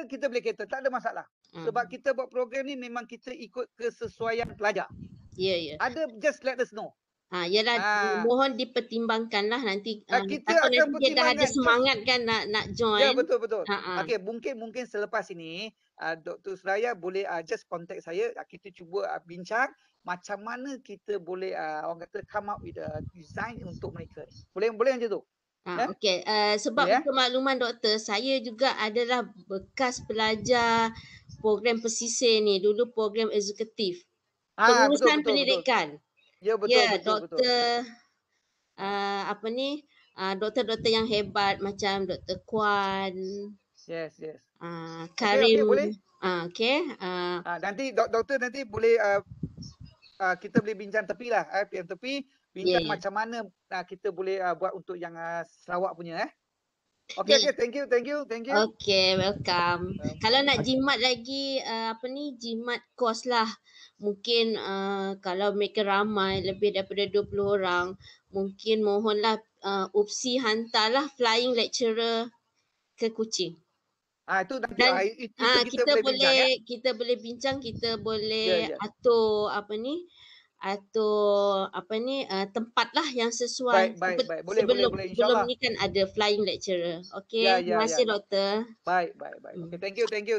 Kita boleh cater, tak ada masalah. Sebab kita buat program ni memang kita ikut kesesuaian pelajar. Ya. Ada, just let us know. Yalah, Ah, mohon dipertimbangkanlah nanti kita takut akan nanti dia dah ada pertimbangkan. semangat kan nak Ya, join. betul. Ha. Okey, mungkin selepas ini Dr. Suraya boleh just contact saya. Kita cuba bincang macam mana kita boleh orang kata come up with a design untuk mereka ni. Boleh macam tu? Okey, sebab Boleh, untuk makluman doktor, saya juga adalah bekas pelajar program pesisir ni, dulu program eksekutif. Pengurusan Betul. pendidikan. Ya, Ya, betul. doktor doktor-doktor yang hebat macam Dr. Kwan, Yes. Okey, Karim. boleh. Okey. Nanti doktor nanti boleh kita boleh bincang tepilah yang tepi bincang Ya. macam mana kita boleh buat untuk yang Sarawak punya Okey, thank you. Okey, welcome. Kalau nak jimat lagi jimat kos lah. Mungkin kalau mereka ramai lebih daripada 20 orang, mungkin mohonlah UPSI hantarlah flying lecturer ke Kuching. Itu nanti Dan itu kita boleh bincang kita boleh bincang, kita boleh Ya. atur tempat lah yang sesuai. Baik. Boleh, sebelum insyaAllah. ni kan ada flying lecturer. Okey, Ya. terima kasih doktor. Baik. Okey,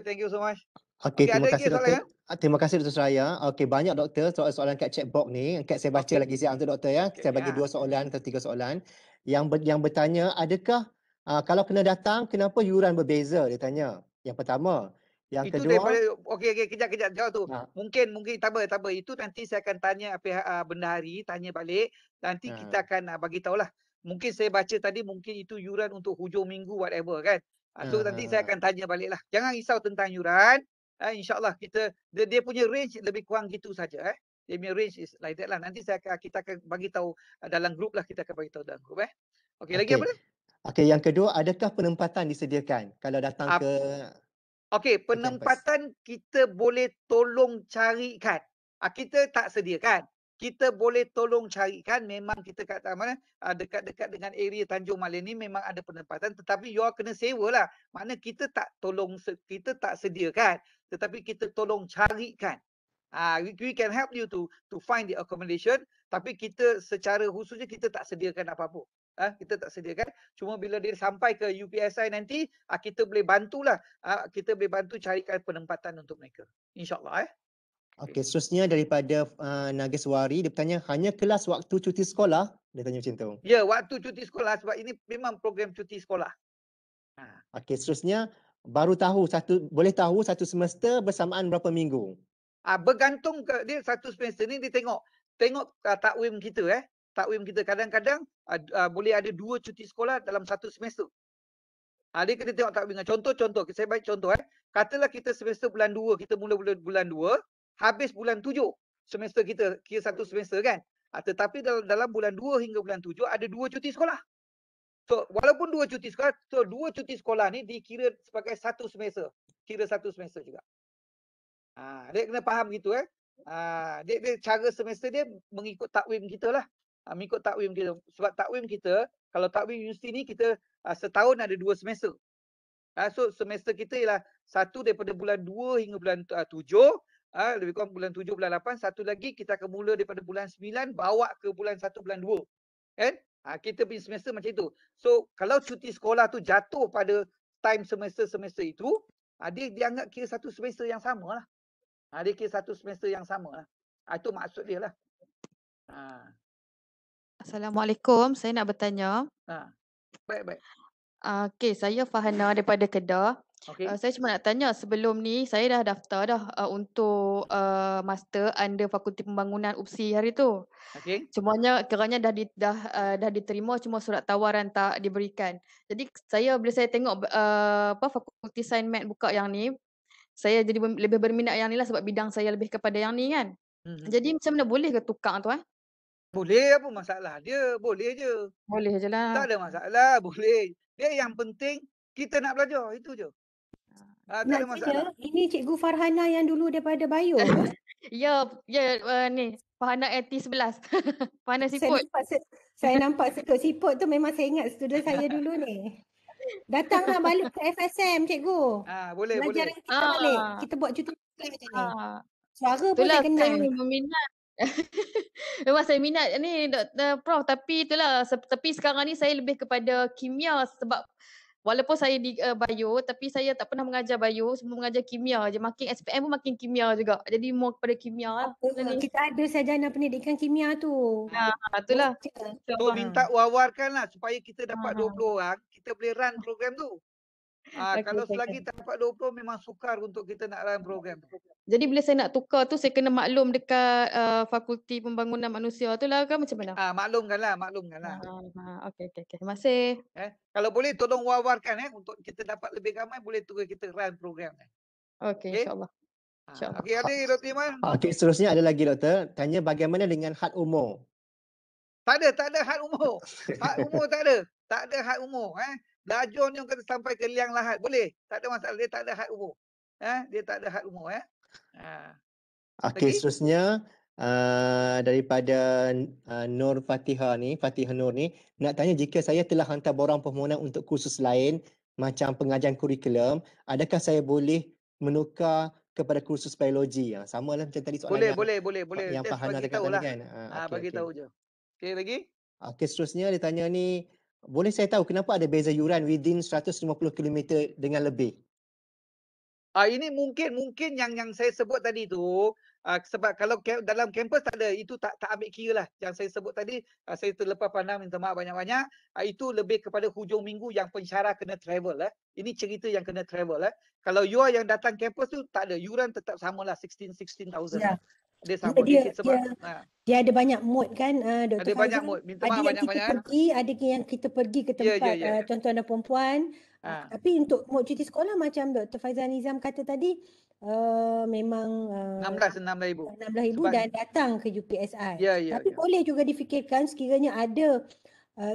thank you so much. Okey, Okey, terima ada kasih lagi soalan, doktor. Terima kasih Dr. Suraya. Okey, banyak doktor soalan kat chat box ni. Kat saya baca Okey. lagi siang tu doktor ya. Okey, Saya bagi 2 soalan atau 3 soalan. Yang bertanya, adakah kalau kena datang kenapa yuran berbeza, dia tanya. Yang pertama. Yang Itu kedua, daripada okey kejap jawab tu. Ha. Mungkin tak apa. Itu nanti saya akan tanya pihak bendahari, tanya balik. Nanti kita akan bagi tahulah. Mungkin saya baca tadi mungkin itu yuran untuk hujung minggu whatever kan. So nanti saya akan tanya baliklah. Jangan risau tentang yuran. InsyaAllah dia punya range lebih kurang gitu saja Dia punya range is like that lah. Nanti kita akan bagi tahu dalam grup lah, kita akan bagi tahu dalam grup Okey, lagi apa? Okey, yang kedua, adakah penempatan disediakan kalau datang ke Okey, penempatan kita boleh tolong carikan. Kita tak sediakan. Kita boleh tolong carikan. Memang kita kat mana dekat-dekat dengan area Tanjung Malin ni memang ada penempatan, tetapi you all kena sewalah. Makna kita tak sediakan, tetapi kita tolong carikan. We can help you to find the accommodation, tapi kita secara khususnya kita tak sediakan apa-apa. Kita tak sediakan. Cuma bila dia sampai ke UPSI nanti, kita boleh bantulah. Kita boleh bantu carikan penempatan untuk mereka. InsyaAllah. Okey, seterusnya daripada Nageswari, dia bertanya hanya kelas waktu cuti sekolah? Dia tanya macam tu. Ya, waktu cuti sekolah sebab ini memang program cuti sekolah. Okey, seterusnya boleh tahu satu semester bersamaan berapa minggu? Bergantung ke dia satu semester ni dia tengok takwim kita Takwim kita kadang-kadang boleh ada 2 cuti sekolah dalam satu semester. Dia kena tengok takwim. Contoh, saya bagi contoh Katalah kita semester bulan 2, kita mula bulan 2, habis bulan 7 semester kita, kira satu semester kan. Tetapi dalam bulan 2 hingga bulan 7 ada 2 cuti sekolah. So, walaupun 2 cuti sekolah, 2 cuti sekolah ni dikira sebagai satu semester. Kira satu semester juga. Dia kena faham gitu dia cara semester dia mengikut takwim kita lah. Mengikut takwim kita. Sebab takwim kita, kalau takwim universiti ni kita setahun ada 2 semester. So semester kita ialah satu daripada bulan 2 hingga bulan 7, lebih kurang bulan 7, bulan 8, satu lagi kita akan mula daripada bulan 9 bawa ke bulan 1, bulan 2. Kan? Kita punya semester macam itu. So kalau cuti sekolah tu jatuh pada time semester itu, dia dianggap kira satu semester yang sama lah. Dia kira satu semester yang sama lah. Itu maksud dia lah. Assalamualaikum, saya nak bertanya. Baik. Okey, saya Fahana daripada Kedah. Okay. Saya cuma nak tanya, sebelum ni saya dah daftar untuk master under Fakulti Pembangunan UPSI hari tu. Okay. Cumanya kerana dah diterima, cuma surat tawaran tak diberikan. Jadi bila saya tengok Fakulti Sains Mat buka yang ni, saya jadi lebih berminat yang ni lah sebab bidang saya lebih kepada yang ni kan. Jadi macam mana boleh ke tukar tu Boleh, apa masalah dia? Boleh je. Boleh je lah. Tak ada masalah, boleh. Dia yang penting kita nak belajar, itu je. Tak ada masalah. Ini Cikgu Farhana yang dulu daripada Bio. Ya, ni Farhana AT11. Farhana Siput. Saya nampak suka siput tu, memang saya ingat student saya dulu ni. Datanglah balik ke FSM Cikgu. Boleh. Belajar kita balik. Kita buat cuti macam ni. Suara pun itulah saya kenal. Saya meminat. Memang saya minat ni Dr. Prof, tapi itulah tapi sekarang ni saya lebih kepada kimia sebab walaupun saya di bio tapi saya tak pernah mengajar bio, semua mengajar kimia je. Makin SPM pun makin kimia juga. Jadi more kepada kimia lah benda ni. Kita ada sarjana pendidikan kimia tu. Itulah. Tu InsyaAllah. minta wawarkanlah supaya kita dapat Ha. 20 orang, kita boleh run program tu. Okey, Kalau okey, selagi tak dapat 20 memang sukar untuk kita nak run program tu. Jadi bila saya nak tukar tu saya kena maklum dekat Fakulti Pembangunan Manusia tu lah ke macam mana? Maklumkanlah. Okey. Terima kasih. Kalau boleh tolong wawarkan untuk kita dapat lebih ramai, boleh turun kita run program. Okey, Okey? insyaAllah. Okey, ada Dr. Iman? Okey, seterusnya ada lagi doktor. Tanya bagaimana dengan had umur? Tak ada had umur. Had umur tak ada. Tak ada had umur. Belajar ni kata sampai ke liang lahat. Boleh. Tak ada masalah. Dia tak ada had umur. Dia tak ada had umur. Okey, Lagi? seterusnya daripada Nur Fatihah Nur ni nak tanya, jika saya telah hantar borang permohonan untuk kursus lain macam pengajian kurikulum, adakah saya boleh menukar kepada kursus biologi? Sama lah macam tadi soalan Boleh. yang Just Farhana bagi dekat tahu tadi lah. kan. Bagi tahu je. Okey, lagi? Okey, seterusnya dia tanya ni, boleh saya tahu kenapa ada beza yuran within 150 km dengan lebih? Ini mungkin yang saya sebut tadi tu, sebab kalau dalam kampus tak ada, itu tak ambil kira lah. Yang saya sebut tadi, saya terlepas pandang, minta maaf banyak-banyak. Itu lebih kepada hujung minggu yang pensyarah kena travel. Ini cerita yang kena travel. Kalau you yang datang kampus tu tak ada, yuran tetap samalah 16,000. Ya. Dia sama sebab dia ada banyak mode kan Dr. ada Faizal. banyak mode. Minta Ada maaf yang kita banyak-banyak. pergi, ada yang kita pergi ke Ya, tempat ya. tuan-tuan dan perempuan. Tapi untuk mode cuti sekolah macam Dr. Faizal Nizam kata tadi, memang 16,000 dan datang ke UPSI. Ya. Tapi boleh juga difikirkan sekiranya ada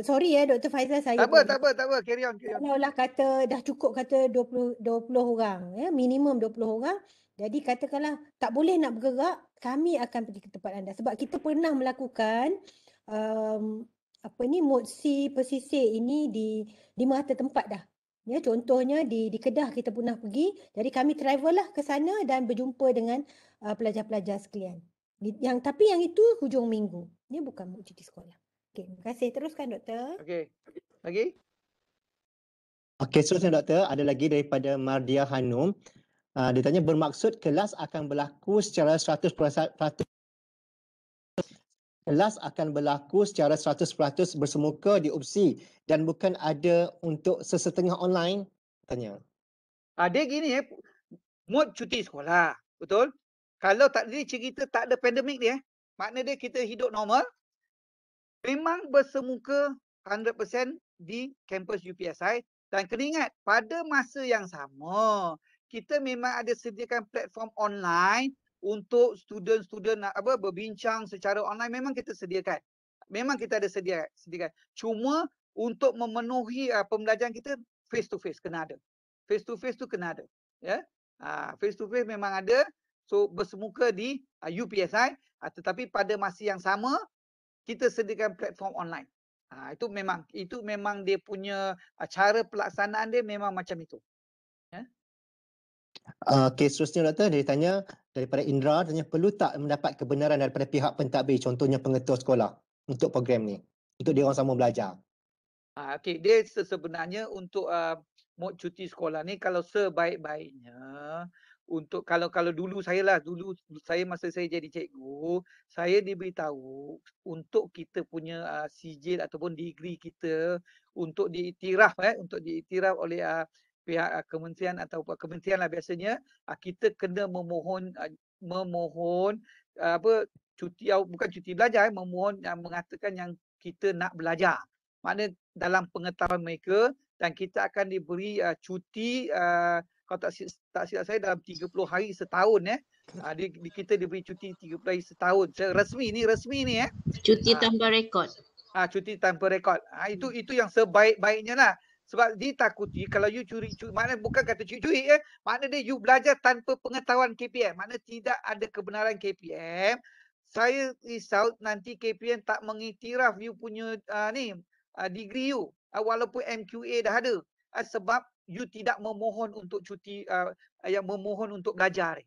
sorry Dr. Faizal, saya Tak apa. Carry on. Kalaulah kata dah cukup kata 20 orang, minimum 20 orang. Jadi katakanlah tak boleh nak bergerak, kami akan pergi ke tempat anda. Sebab kita pernah melakukan mode C pesisir ini di merata tempat dah. Ya, contohnya di Kedah kita pernah pergi. Jadi kami travel lah ke sana dan berjumpa dengan pelajar-pelajar sekalian. Tapi yang itu hujung minggu. Ini bukan mode cuti sekolah. Okey, terima kasih. Teruskan doktor. Okey. Lagi? Okey, seterusnya doktor, ada lagi daripada Mardia Hanum. Dia tanya, bermaksud kelas akan berlaku secara 100% bersemuka di UPSI dan bukan ada untuk sesetengah online? Tanya. Dia gini mood cuti sekolah. Betul? Kalau tak dia cerita tak ada pandemik dia, makna dia kita hidup normal. Memang bersemuka 100% di kampus UPSI, dan kena ingat pada masa yang sama kita memang ada sediakan platform online untuk student-student berbincang secara online. Memang kita sediakan. Memang kita ada sediakan. Cuma untuk memenuhi pembelajaran kita face to face kena ada. Face to face tu kena ada. Ya. Face to face memang ada. So bersemuka di UPSI, tetapi pada masa yang sama kita sediakan platform online. Itu memang dia punya cara pelaksanaan dia memang macam itu. Okey, seterusnya doktor, dia tanya daripada Indra, tanya perlu tak mendapat kebenaran daripada pihak pentadbir, contohnya pengetua sekolah untuk program ni, untuk dia orang sama belajar? Okey, dia sebenarnya untuk mod cuti sekolah ni kalau sebaik-baiknya untuk kalau dulu saya masa saya jadi cikgu, saya diberitahu untuk kita punya sijil ataupun degree kita untuk diiktiraf oleh pihak kementerian atau kementerian lah biasanya, kita kena memohon cuti, bukan cuti belajar, memohon mengatakan yang kita nak belajar. Maknanya dalam pengetahuan mereka, dan kita akan diberi cuti kalau tak silap saya dalam 30 hari setahun kita diberi cuti 30 hari setahun. Resmi ni Cuti tanpa rekod. Cuti tanpa rekod. Itu yang sebaik-baiknya lah. Sebab ditakuti kalau you curi, maknanya bukan kata curi, maknanya you belajar tanpa pengetahuan KPM. Maknanya tidak ada kebenaran KPM. Saya risau nanti KPM tak mengiktiraf you punya degree you, walaupun MQA dah ada, sebab you tidak memohon untuk cuti, yang memohon untuk belajar.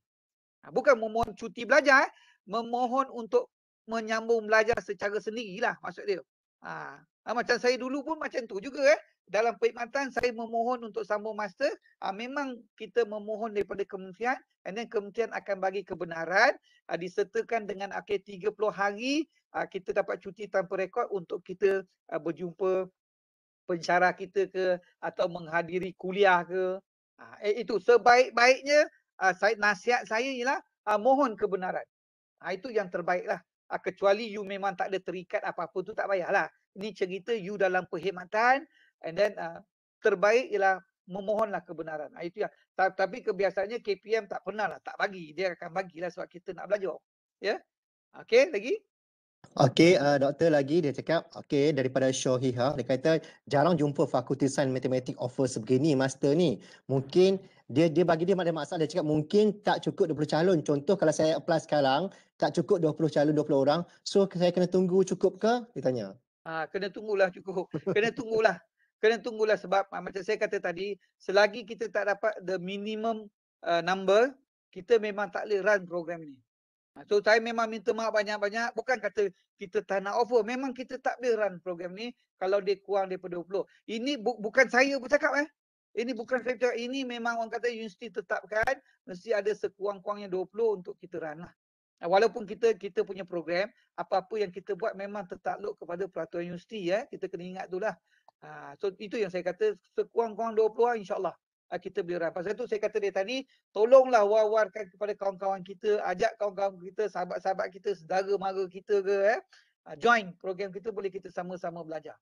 Bukan memohon cuti belajar, memohon untuk menyambung belajar secara sendirilah maksud dia. Macam saya dulu pun macam tu juga dalam perkhidmatan saya memohon untuk sambung master, memang kita memohon daripada kementerian, and then kementerian akan bagi kebenaran, disertakan dengan 30 hari kita dapat cuti tanpa rekod untuk kita berjumpa pensyarah kita ke atau menghadiri kuliah ke. Itu sebaik-baiknya nasihat saya ialah mohon kebenaran. Itu yang terbaiklah. Kecuali you memang tak ada terikat apa-apa tu tak payahlah. Ini cerita you dalam perkhidmatan, and then terbaik ialah memohonlah kebenaran. Itu yang. Tapi kebiasaannya KPM tak pernah lah tak bagi. Dia akan bagilah sebab kita nak belajar. Ya. Okey, lagi? Okey, doktor lagi dia cakap, okey, daripada Syohiha, dia kata jarang jumpa Fakulti Sains Matematik offer sebegini master ni. Mungkin dia bagi dia ada masalah, dia cakap mungkin tak cukup 20 calon. Contoh kalau saya apply sekarang, tak cukup 20 calon, 20 orang. So saya kena tunggu cukup ke? Dia tanya. Kena tunggulah cukup. Kena tunggulah. Kena tunggulah sebab macam saya kata tadi, selagi kita tak dapat the minimum number, kita memang tak boleh run program ni. So saya memang minta maaf banyak-banyak. Bukan kata kita tak nak offer. Memang kita tak boleh run program ni kalau dia kurang daripada 20. Ini bukan saya bercakap Ini bukan saya bercakap. Ini memang orang kata universiti tetapkan. Mesti ada sekurang-kurangnya 20 untuk kita run lah. Walaupun kita punya program, apa-apa yang kita buat memang tertakluk kepada peraturan universiti. Kita kena ingat tu lah. So itu yang saya kata sekurang-kurang 20 insyaAllah. Kita boleh run. Pasal tu saya kata dia tadi, tolonglah war-warkan kepada kawan-kawan kita, ajak kawan-kawan kita, sahabat-sahabat kita, saudara mara kita ke, join program kita, boleh kita sama-sama belajar.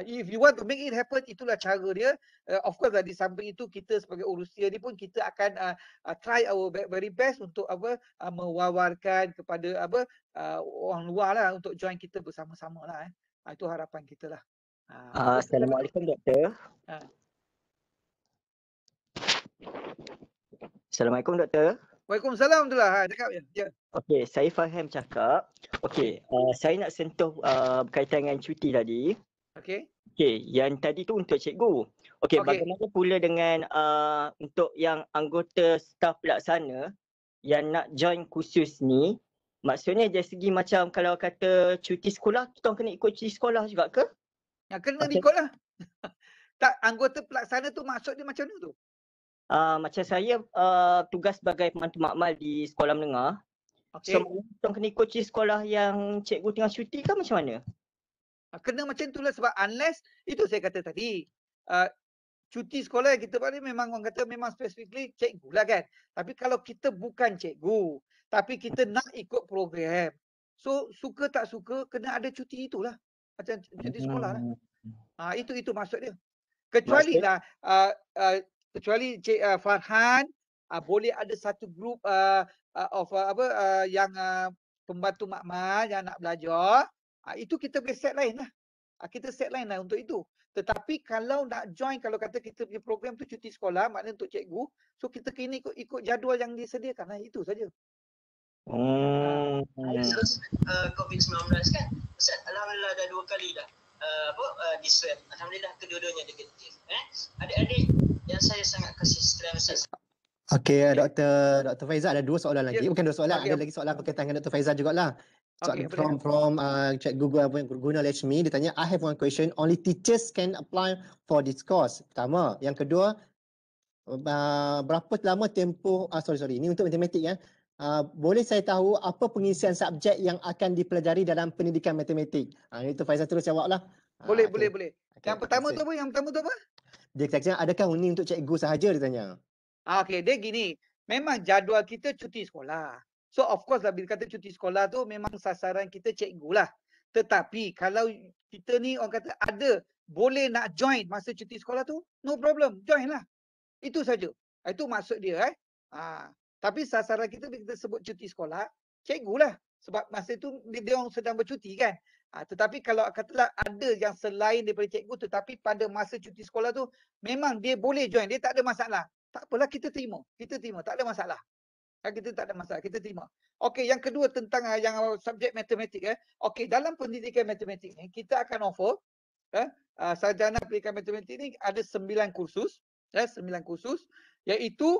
If you want to make it happen, itulah cara dia. Of course di samping itu kita sebagai urusia ni pun kita akan try our very best untuk mewawarkan kepada orang luar lah untuk join kita bersama-sama lah. Itu harapan kita lah. Assalamualaikum doktor. Assalamualaikum doktor. Waalaikumsalam Abdullah. Cakap ya. Okey, saya faham cakap. Okey, saya nak sentuh berkaitan dengan cuti tadi. Okey, yang tadi tu untuk cikgu. Okey, bagaimana pula dengan untuk yang anggota staf pelaksana yang nak join kursus ni? Maksudnya dari segi macam kalau kata cuti sekolah, kita kena ikut cuti sekolah juga ke? Kena ikut lah. Tak, anggota pelaksana tu maksud dia macam mana tu? Macam saya tugas sebagai pembantu makmal di sekolah menengah. So, kita kena ikut cuti sekolah yang cikgu tengah cuti ke macam mana? Kena macam itulah sebab unless, itu saya kata tadi, cuti sekolah yang kita buat ni memang orang kata memang specifically cikgu lah kan. Tapi kalau kita bukan cikgu, tapi kita nak ikut program, so suka tak suka kena ada cuti itulah. Macam cuti sekolah lah. Itu maksud dia. Kecuali lah, kecuali Cik Farhan boleh ada satu grup yang pembantu makmal yang nak belajar, itu kita boleh set lain lah. Kita set lain lah untuk itu. Tetapi kalau nak join, kalau kata kita punya program tu cuti sekolah, maknanya untuk cikgu, so kita kena ikut jadual yang disediakan lah, itu saja. COVID-19 kan, Ustaz, alhamdulillah dah 2 kali dah di swab. Alhamdulillah kedua-duanya negatif. Adik-adik yang saya sangat kasih stress. Okey, Dr. Faizal ada 2 soalan lagi. Bukan 2 soalan, ada lagi soalan berkaitan dengan Dr. Faizal jugalah. So, from Cik Guna Lechmi, dia tanya, I have one question, only teachers can apply for this course. Pertama. Yang kedua, berapa lama tempoh, ini untuk matematik ya. Boleh saya tahu apa pengisian subjek yang akan dipelajari dalam pendidikan matematik? Itu Faizal terus jawablah. Boleh. Yang pertama tu apa? Dia kata, adakah ini untuk cikgu sahaja, dia tanya. Okey, dia gini, memang jadual kita cuti sekolah. So of course lah bila kata cuti sekolah tu memang sasaran kita cikgu lah. Tetapi kalau kita ni orang kata ada boleh nak join masa cuti sekolah tu, no problem, join lah. Itu saja. Itu maksud dia Tapi sasaran kita bila kita sebut cuti sekolah, cikgu lah. Sebab masa tu dia orang sedang bercuti kan. Tetapi kalau katalah ada yang selain daripada cikgu tetapi pada masa cuti sekolah tu memang dia boleh join, dia tak ada masalah. Tak apalah, kita terima, tak ada masalah. Kita tak ada masalah, kita terima. Okey, yang kedua tentang yang subjek matematik Okey, dalam pendidikan matematik ni kita akan offer sarjana pendidikan matematik ni ada 9 kursus, 9 kursus iaitu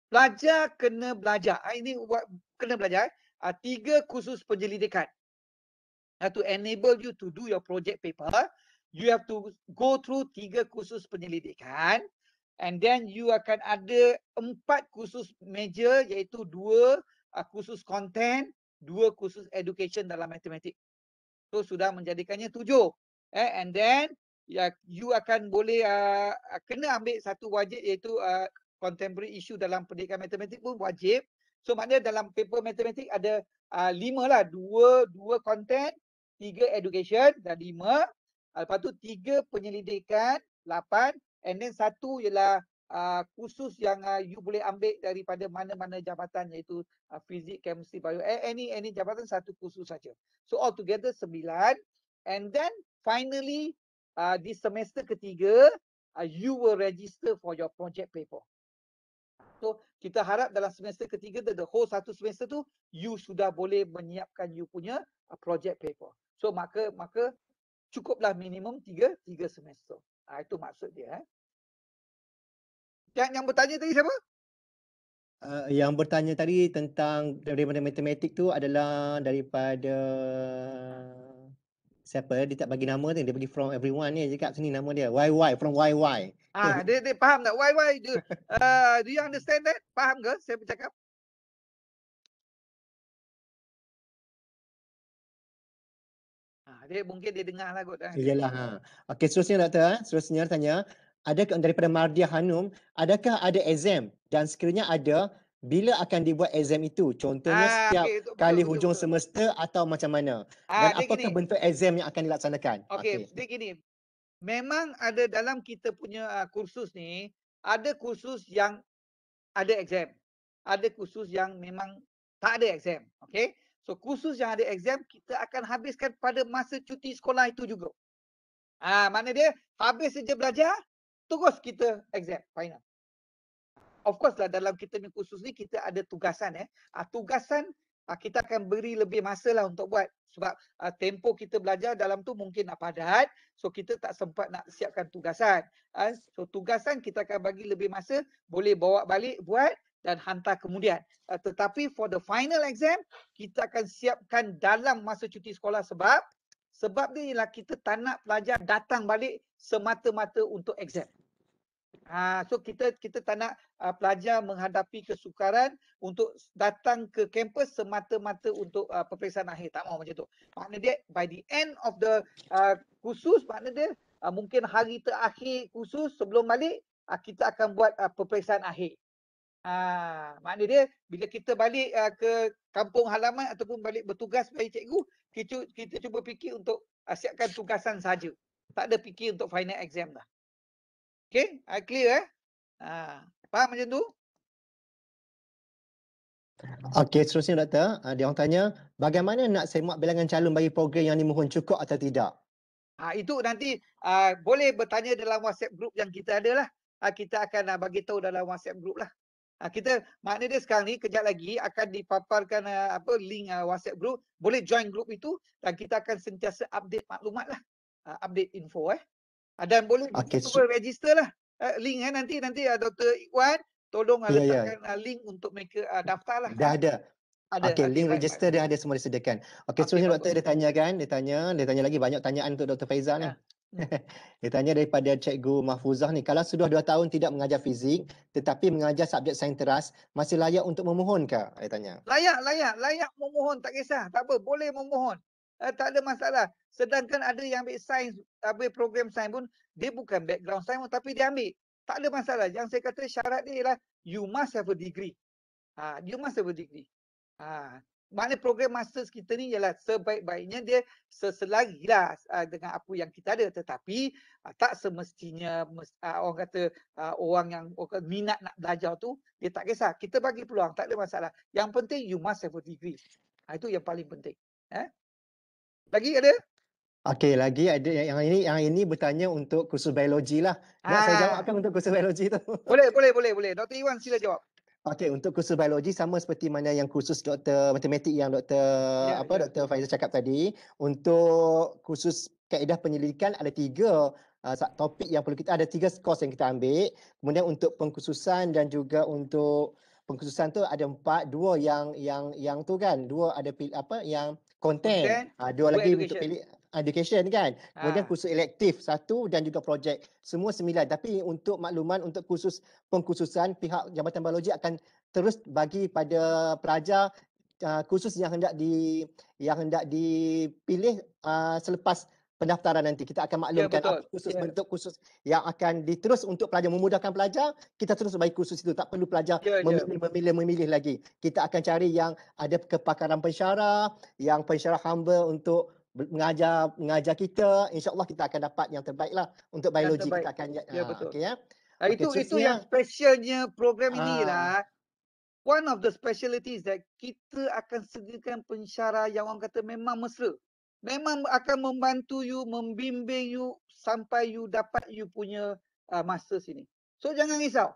pelajar kena belajar. Ini kena belajar. 3 kursus penyelidikan. To enable you to do your project paper, you have to go through 3 kursus penyelidikan, and then you akan ada 4 kursus major, iaitu 2 kursus content, 2 kursus education dalam matematik. So sudah menjadikannya 7. And then you akan boleh kena ambil satu wajib, iaitu contemporary issue dalam pendidikan matematik pun wajib. So maknanya dalam paper matematik ada 5 lah, 2 content, 3 education dan 5. Lepas tu 3 penyelidikan, 8, and then 1 ialah kursus yang you boleh ambil daripada mana-mana jabatan, iaitu fizik, chemistry, bio, any jabatan 1 kursus saja. So altogether 9, and then finally di semester ketiga you will register for your project paper. So kita harap dalam semester ketiga, the whole 1 semester tu you sudah boleh menyiapkan you punya project paper. So maka cukuplah minimum 3 semester. Itu maksud dia. Yang bertanya tadi siapa? Yang bertanya tadi tentang daripada matematik tu adalah daripada siapa? Dia tak bagi nama tu, dia bagi from everyone ni, dia cakap sini nama dia. YY, from YY. Dia faham tak? YY, do you understand that? Faham ke saya bercakap? Dia mungkin dia dengar lah kot. Iyalah. Okey, seterusnya doktor, seterusnya tanya, adakah daripada Mardia Hanum, adakah ada exam dan sekiranya ada, bila akan dibuat exam itu? Contohnya setiap kali hujung semester atau macam mana? Dan apakah bentuk exam yang akan dilaksanakan? Okey, dia gini. Memang ada dalam kita punya kursus ni, ada kursus yang ada exam. Ada kursus yang memang tak ada exam. Okey. So kursus yang ada exam kita akan habiskan pada masa cuti sekolah itu juga. Makna dia habis saja belajar, terus kita exam final. Of course lah dalam kita ni kursus ni kita ada tugasan. Tugasan kita akan beri lebih masa lah untuk buat. Sebab tempoh kita belajar dalam tu mungkin padat. So kita tak sempat nak siapkan tugasan. So tugasan kita akan bagi lebih masa. Boleh bawa balik buat dan hantar kemudian. Tetapi for the final exam, kita akan siapkan dalam masa cuti sekolah sebab dia ialah kita tak nak pelajar datang balik semata-mata untuk exam. So kita tak nak pelajar menghadapi kesukaran untuk datang ke kampus semata-mata untuk peperiksaan akhir. Tak mahu macam tu. Makna dia by the end of the kursus, makna dia mungkin hari terakhir kursus sebelum balik kita akan buat peperiksaan akhir. Makna dia bila kita balik ke kampung halaman ataupun balik bertugas bagi cikgu, kita cuba fikir untuk siapkan tugasan saja. Tak ada fikir untuk final exam dah. Okay, clear faham macam tu? Okey, seterusnya doktor, dia orang tanya, bagaimana nak semak bilangan calon bagi program yang dimohon cukup atau tidak? Itu nanti boleh bertanya dalam WhatsApp group yang kita ada lah. Kita akan bagi tahu dalam WhatsApp group lah. Kita maknanya dia sekarang ni kejap lagi akan dipaparkan link WhatsApp group. Boleh join group itu dan kita akan sentiasa update maklumat lah. Update info dan boleh register lah link nanti Dr. Ikhwan tolong letakkan link untuk mereka daftar lah. Dah ada. Okey, link register dia ada semua disediakan. Okey, seterusnya doktor dia tanya lagi banyak tanyaan untuk Dr. Faizal ni. Dia tanya daripada Cikgu Mahfuzah ni, kalau sudah 2 tahun tidak mengajar fizik tetapi mengajar subjek sains teras, masih layak untuk memohon ke? Dia tanya. Layak memohon, tak kisah. Tak apa, boleh memohon. Tak ada masalah. Sedangkan ada yang ambil sains, ambil program sains pun, dia bukan background sains pun tapi dia ambil. Tak ada masalah. Yang saya kata syarat dia ialah you must have a degree. You must have a degree. Maknanya program masters kita ni ialah sebaik-baiknya dia seselarilah dengan apa yang kita ada. Tetapi tak semestinya orang kata orang yang minat nak belajar tu, dia tak kisah. Kita bagi peluang, tak ada masalah. Yang penting you must have a degree. Itu yang paling penting. Lagi ada? Okey, lagi ada yang ini bertanya untuk kursus biologi lah. Nak saya jawabkan untuk kursus biologi tu? Boleh. Dr. Iwan sila jawab. Okey, untuk kursus biologi sama seperti mana yang kursus doktor matematik yang Dr. Faizal cakap tadi. Untuk kursus kaedah penyelidikan ada 3 topik yang perlu kita, ada 3 course yang kita ambil. Kemudian untuk pengkhususan dan juga untuk pengkhususan tu ada 4, 2 yang tu kan, 2 ada yang konten, Content, 2 2 lagi untuk education. pilih education kan. Kemudian Ha. kursus elektif 1 dan juga projek. Semua 9. Tapi untuk makluman untuk pengkhususan pihak Jabatan Biologi akan terus bagi pada pelajar kursus yang hendak dipilih selepas pendaftaran nanti. Kita akan Ya, maklumkan betul. apa kursus Ya. bentuk kursus yang akan diterus untuk pelajar, memudahkan pelajar. Kita terus bagi kursus itu. Tak perlu pelajar Ya. memilih lagi. Kita akan cari yang ada kepakaran pensyarah, yang pensyarah hamba untuk mengajar kita. InsyaAllah kita akan dapat yang terbaik lah untuk Yang biologi. terbaik. Kita akan Ya, betul. okey ya. Itu Okey, yang seterusnya specialnya program ini ah, lah. One of the specialties that kita akan sediakan pensyarah yang orang kata memang mesra. Memang akan membantu you, membimbing you sampai you dapat you punya masters ini. So jangan risau.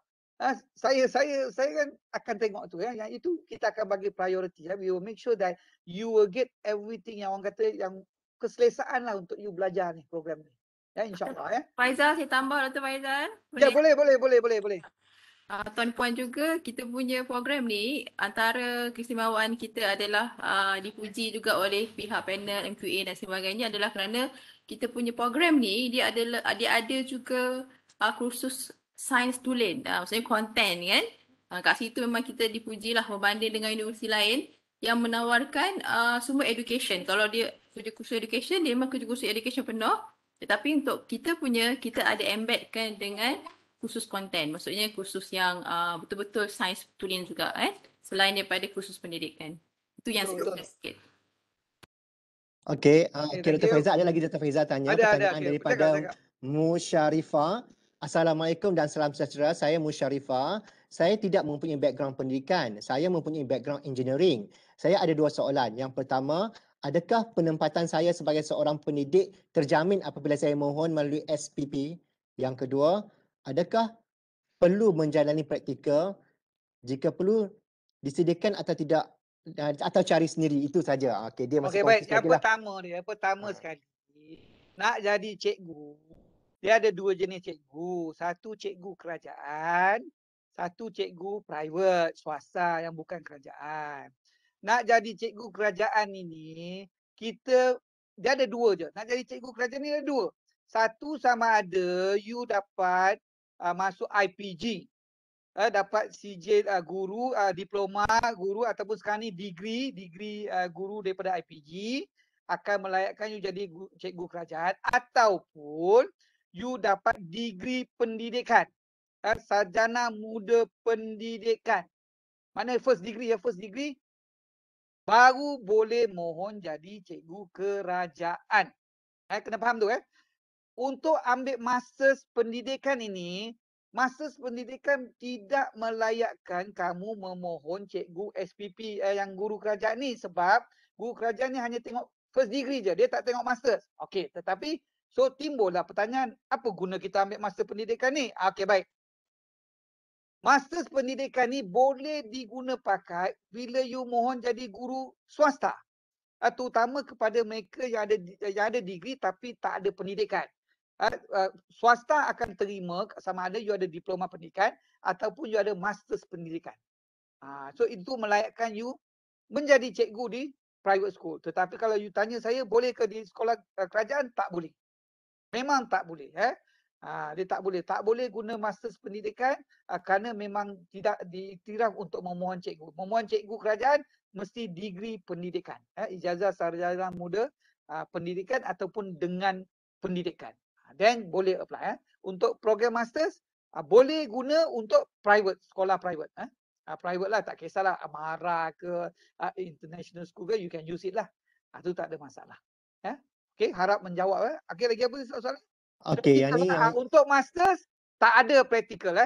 Saya kan akan tengok tu ya. Yang itu kita akan bagi priority ya. We will make sure that you will get everything yang orang kata yang keselesaan lah untuk you belajar ni program ni. Ya, insyaAllah ya. Faizal, saya tambah Dr. Faizal. Ya, boleh. Tuan-puan juga, kita punya program ni antara keistimewaan kita adalah dipuji juga oleh pihak panel MQA dan sebagainya adalah kerana kita punya program ni dia ada juga kursus sains tulen, maksudnya konten kan. Kat situ memang kita dipuji lah berbanding dengan universiti lain yang menawarkan semua education. Kalau dia kerja kursus education, dia memang kerja kursus education penuh. Tetapi untuk kita punya, kita ada embedkan dengan kursus konten. Maksudnya kursus yang betul-betul sains tulen juga selain daripada kursus pendidikan. Itu yang Betul. sikit. okey, Thank Dr. you. Faizal, ada lagi Dr. Faizal tanya pertanyaan Okay. daripada Cakap. Musharifah. Assalamualaikum dan salam sejahtera. Saya Musharifah. Saya tidak mempunyai background pendidikan. Saya mempunyai background engineering. Saya ada 2 soalan. Yang pertama, adakah penempatan saya sebagai seorang pendidik terjamin apabila saya mohon melalui SPP? Yang kedua, adakah perlu menjalani praktikal? Jika perlu, disediakan atau tidak atau cari sendiri? Itu saja. Okey, dia masih Okey, baik. confused lagi lah. Yang pertama sekali, nak jadi cikgu, dia ada 2 jenis cikgu. Satu cikgu kerajaan, satu cikgu private, swasta yang bukan kerajaan. Nak jadi cikgu kerajaan ini, dia ada 2 je. Nak jadi cikgu kerajaan ni ada 2. Satu sama ada you dapat masuk IPG. Dapat sijil guru, diploma guru ataupun sekarang ni degree guru daripada IPG akan melayakkan you jadi cikgu kerajaan, ataupun you dapat degree pendidikan, sarjana muda pendidikan. Mana first degree baru boleh mohon jadi cikgu kerajaan. Kena faham tu Untuk ambil masters pendidikan ini, masters pendidikan tidak melayakkan kamu memohon cikgu SPP yang guru kerajaan ni, sebab guru kerajaan ni hanya tengok first degree je, dia tak tengok masters. Okey, tetapi so timbullah pertanyaan, apa guna kita ambil master pendidikan ni? Okey, baik. Masters pendidikan ni boleh diguna pakai bila you mohon jadi guru swasta, terutama kepada mereka yang ada degree tapi tak ada pendidikan. Swasta akan terima sama ada you ada diploma pendidikan ataupun you ada masters pendidikan. So itu melayakkan you menjadi cikgu di private school. Tetapi kalau you tanya saya, boleh ke di sekolah kerajaan? Tak boleh. Memang tak boleh. Dia tak boleh guna masters pendidikan kerana memang tidak diiktiraf untuk memohon cikgu. Memohon cikgu kerajaan mesti degree pendidikan, ijazah sarjana muda pendidikan ataupun dengan pendidikan. Then boleh apply. Untuk program masters boleh guna untuk private, sekolah private. Private lah, tak kisahlah Amara ke international school ke, you can use it lah. Itu tak ada masalah. Okey, harap menjawab. Okey, lagi apa soalan? Okey, yang ni untuk masters tak ada practical.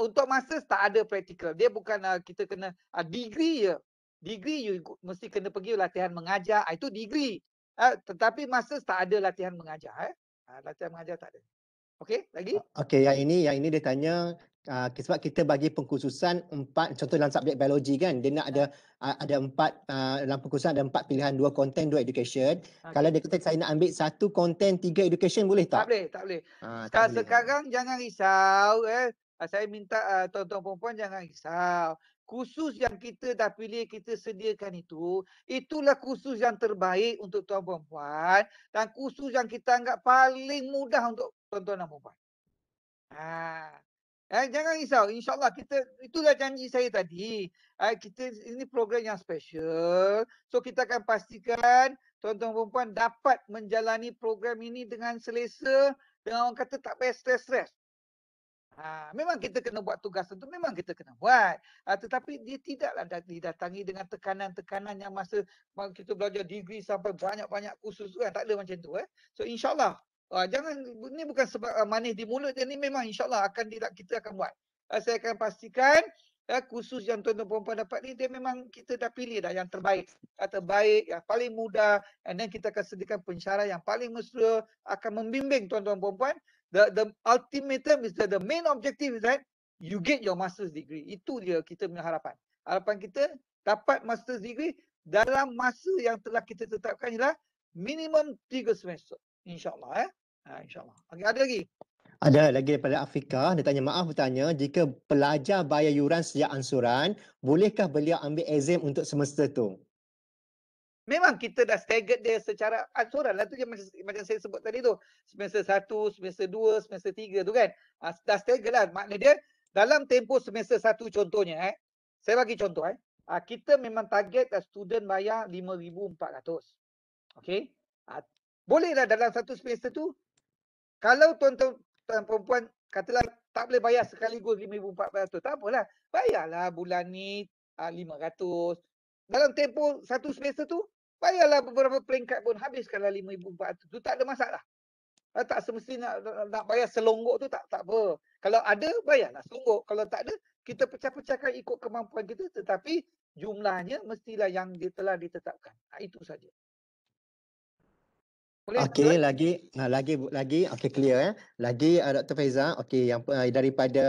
Untuk masters tak ada practical. Dia bukan kita kena degree je. Degree you mesti kena pergi latihan mengajar. Itu degree. Tetapi masters tak ada latihan mengajar. Latihan mengajar tak ada. Okey, lagi? Okey, yang ini dia tanya sebab kita bagi pengkhususan 4, contoh dalam subjek biologi kan, dia nak ada 4 dalam pengkhususan ada 4 pilihan, 2 content, 2 education. Kalau dia kata saya nak ambil 1 content, 3 education, boleh tak? Tak boleh. Tak boleh. Sekarang jangan risau. Saya minta tuan-tuan perempuan jangan risau. kursus yang kita dah pilih, kita sediakan itulah kursus yang terbaik untuk tuan perempuan dan kursus yang kita anggap paling mudah untuk tuan-tuan dan perempuan. Jangan risau, insyaAllah itulah janji saya tadi. Kita ini program yang special. So kita akan pastikan tuan-tuan perempuan dapat menjalani program ini dengan selesa, dengan orang kata tak payah stres-stres. Memang kita kena buat tugas itu, memang kita kena buat. Tetapi dia tidaklah didatangi dengan tekanan-tekanan yang masa kita belajar degree sampai banyak-banyak kursus kan. Tak ada macam tu. So insyaAllah. Jangan, ini bukan sebab manis di mulut je, ni memang insyaAllah kita akan buat. Saya akan pastikan kursus yang tuan-tuan perempuan dapat ni, dia memang kita dah pilih dah yang terbaik. Terbaik, yang paling mudah, and then kita akan sediakan pensyarah yang paling mesra, akan membimbing tuan-tuan perempuan. The ultimatum is that the main objective is that you get your master's degree. Itu dia kita punya harapan. Harapan kita dapat master's degree dalam masa yang telah kita tetapkan ialah minimum 3 semester. InsyaAllah. InsyaAllah. Okay, ada lagi? Ada lagi daripada Afrika. Dia tanya, maaf bertanya, jika pelajar bayar yuran sejak ansuran, bolehkah beliau ambil exam untuk semester tu? Memang kita dah staggered dia secara ansuran lah tu je macam saya sebut tadi tu. Semester 1, semester 2, semester 3 tu kan. Dah staggered lah. Maknanya dia dalam tempoh semester 1 contohnya. Saya bagi contoh. Kita memang target student bayar 5,400. Okay. Bolehlah dalam satu semester tu, kalau tuan-tuan perempuan katalah tak boleh bayar sekaligus 5,400, tak apalah. Bayarlah bulan ni 500. Dalam tempoh satu semester tu, bayarlah beberapa peringkat pun, habiskanlah 5,400 tu, tak ada masalah. Tak semestinya nak bayar selonggok tu, tak apa. Kalau ada, bayarlah selonggok. Kalau tak ada, kita pecah-pecahkan ikut kemampuan kita, tetapi jumlahnya mestilah yang telah ditetapkan. Itu saja. Okey, lagi okey, clear Lagi Dr. Faiza, okey, yang daripada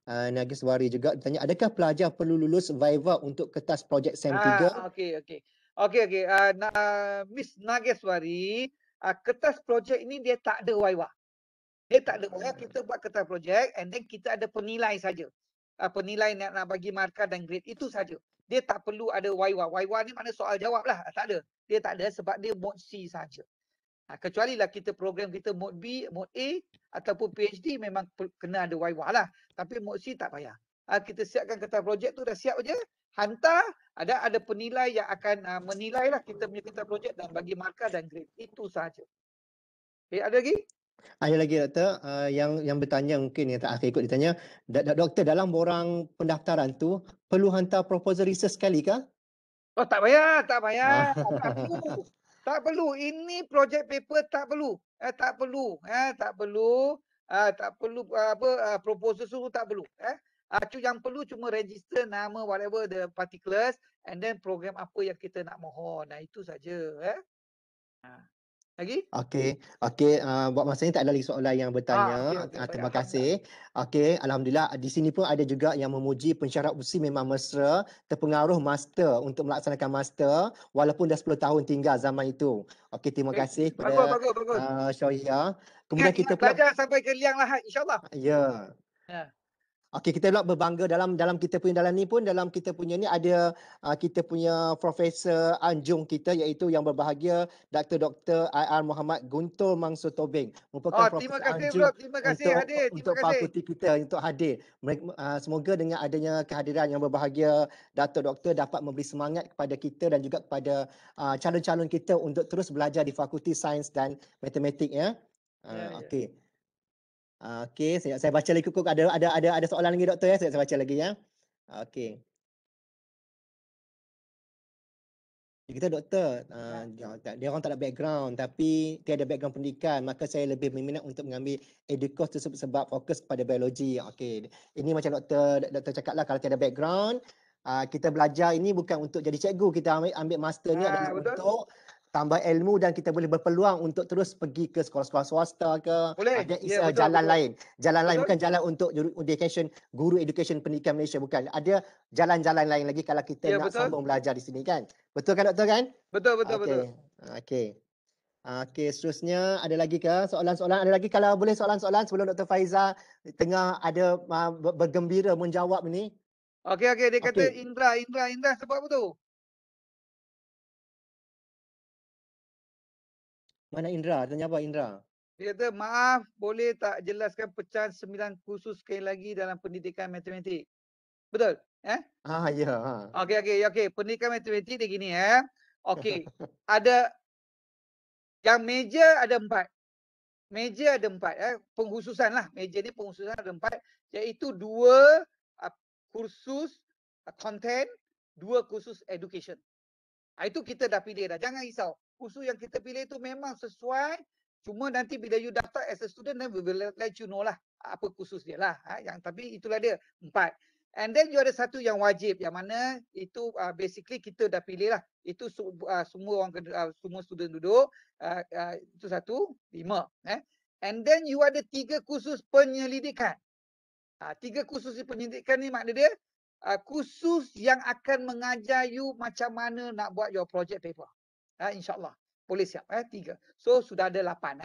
Nageswari juga bertanya, adakah pelajar perlu lulus Viva untuk kertas projek SEM 3? Okey. Miss Nageswari, kertas projek ini dia tak ada Viva. Dia tak ada Viva, kita buat kertas projek and then kita ada penilai saja. Penilai nak bagi markah dan grade, itu saja. Dia tak perlu ada Viva. Viva ni mana soal jawab lah, tak ada. Dia tak ada sebab dia mode C saja. Kecuali lah kita program kita mode B, mode A ataupun PhD memang kena ada Viva lah. Tapi mode C tak payah. Kita siapkan kertas projek tu dah siap je. Hantar, ada penilai yang akan menilai lah kita punya kertas projek dan bagi markah dan grade. Itu saja. Okay, ada lagi? Ada lagi doktor yang bertanya, mungkin yang terakhir ikut ditanya, doktor dalam borang pendaftaran tu perlu hantar proposal research sekali kah? Oh, tak payah. Tak perlu. Ini project paper tak perlu. Tak perlu proposal tu tak perlu. Yang perlu cuma register nama whatever the particulars and then program apa yang kita nak mohon. Itu saja. Lagi? Okey. Buat masa ni tak ada lagi soalan yang bertanya. Terima kasih. Okey, alhamdulillah di sini pun ada juga yang memuji pensyarah UPSI memang mesra, terpengaruh master untuk melaksanakan master walaupun dah 10 tahun tinggal zaman itu. Okey, terima kasih kepada Syahia. Kemudian kita belajar sampai ke liang lahat insya-Allah. Ya. Okey, kita pula berbangga dalam kita punya dalam ni pun, dalam kita punya ni ada kita punya Profesor Anjung kita, iaitu yang berbahagia Dr. IR Muhammad Guntur Mansur Tobing, merupakan Profesor Anjung untuk fakulti kita untuk hadir. Semoga dengan adanya kehadiran yang berbahagia Dr. dapat memberi semangat kepada kita dan juga kepada calon-calon kita untuk terus belajar di Fakulti Sains dan Matematik ya. Okey. Okey, saya baca lagi kukuk. Ada soalan lagi doktor ya. Saya baca lagi ya. Okey. Kita doktor, dia orang tak ada background tapi tiada background pendidikan, maka saya lebih berminat untuk mengambil edukos tersebut sebab fokus pada biologi. Okey. Ini macam doktor cakaplah, kalau tiada background, kita belajar ini bukan untuk jadi cikgu. Kita ambil master ni adalah untuk tambah ilmu dan kita boleh berpeluang untuk terus pergi ke sekolah-sekolah swasta ke. Ada jalan lain. Jalan lain bukan jalan untuk guru education pendidikan Malaysia, bukan. Ada jalan-jalan lain lagi kalau kita nak sambung belajar di sini kan. Betul kan doktor kan? Betul. Okey. Okey, seterusnya ada lagi ke soalan-soalan? Ada lagi kalau boleh soalan-soalan sebelum Dr. Faiza tengah ada bergembira menjawab ni. Okey, dia kata Okey. Indra sebab apa tu? Mana Indra? Tanya apa Indra? Dia kata, maaf boleh tak jelaskan pecahan 9 kursus sekali lagi dalam pendidikan matematik. Betul? Ya. Okey. Pendidikan matematik dia gini Okey. Ada yang meja ada 4. Meja ada 4 pengkhususan lah. Meja ni pengkhususan ada 4 iaitu 2 kursus content, 2 kursus education. Itu kita dah pilih dah. Jangan risau. Kursus yang kita pilih tu memang sesuai. Cuma nanti bila you daftar as a student, then we will let you know lah apa kursus dia lah. Yang tapi itulah dia 4. And then you ada satu yang wajib, yang mana itu basically kita dah pilih lah. Itu semua orang semua student duduk. Itu 1, 5. And then you ada 3 kursus penyelidikan. 3 kursus penyelidikan ni makna dia kursus yang akan mengajar you macam mana nak buat your project paper. InsyaAllah. Boleh siap. 3. So, sudah ada 8.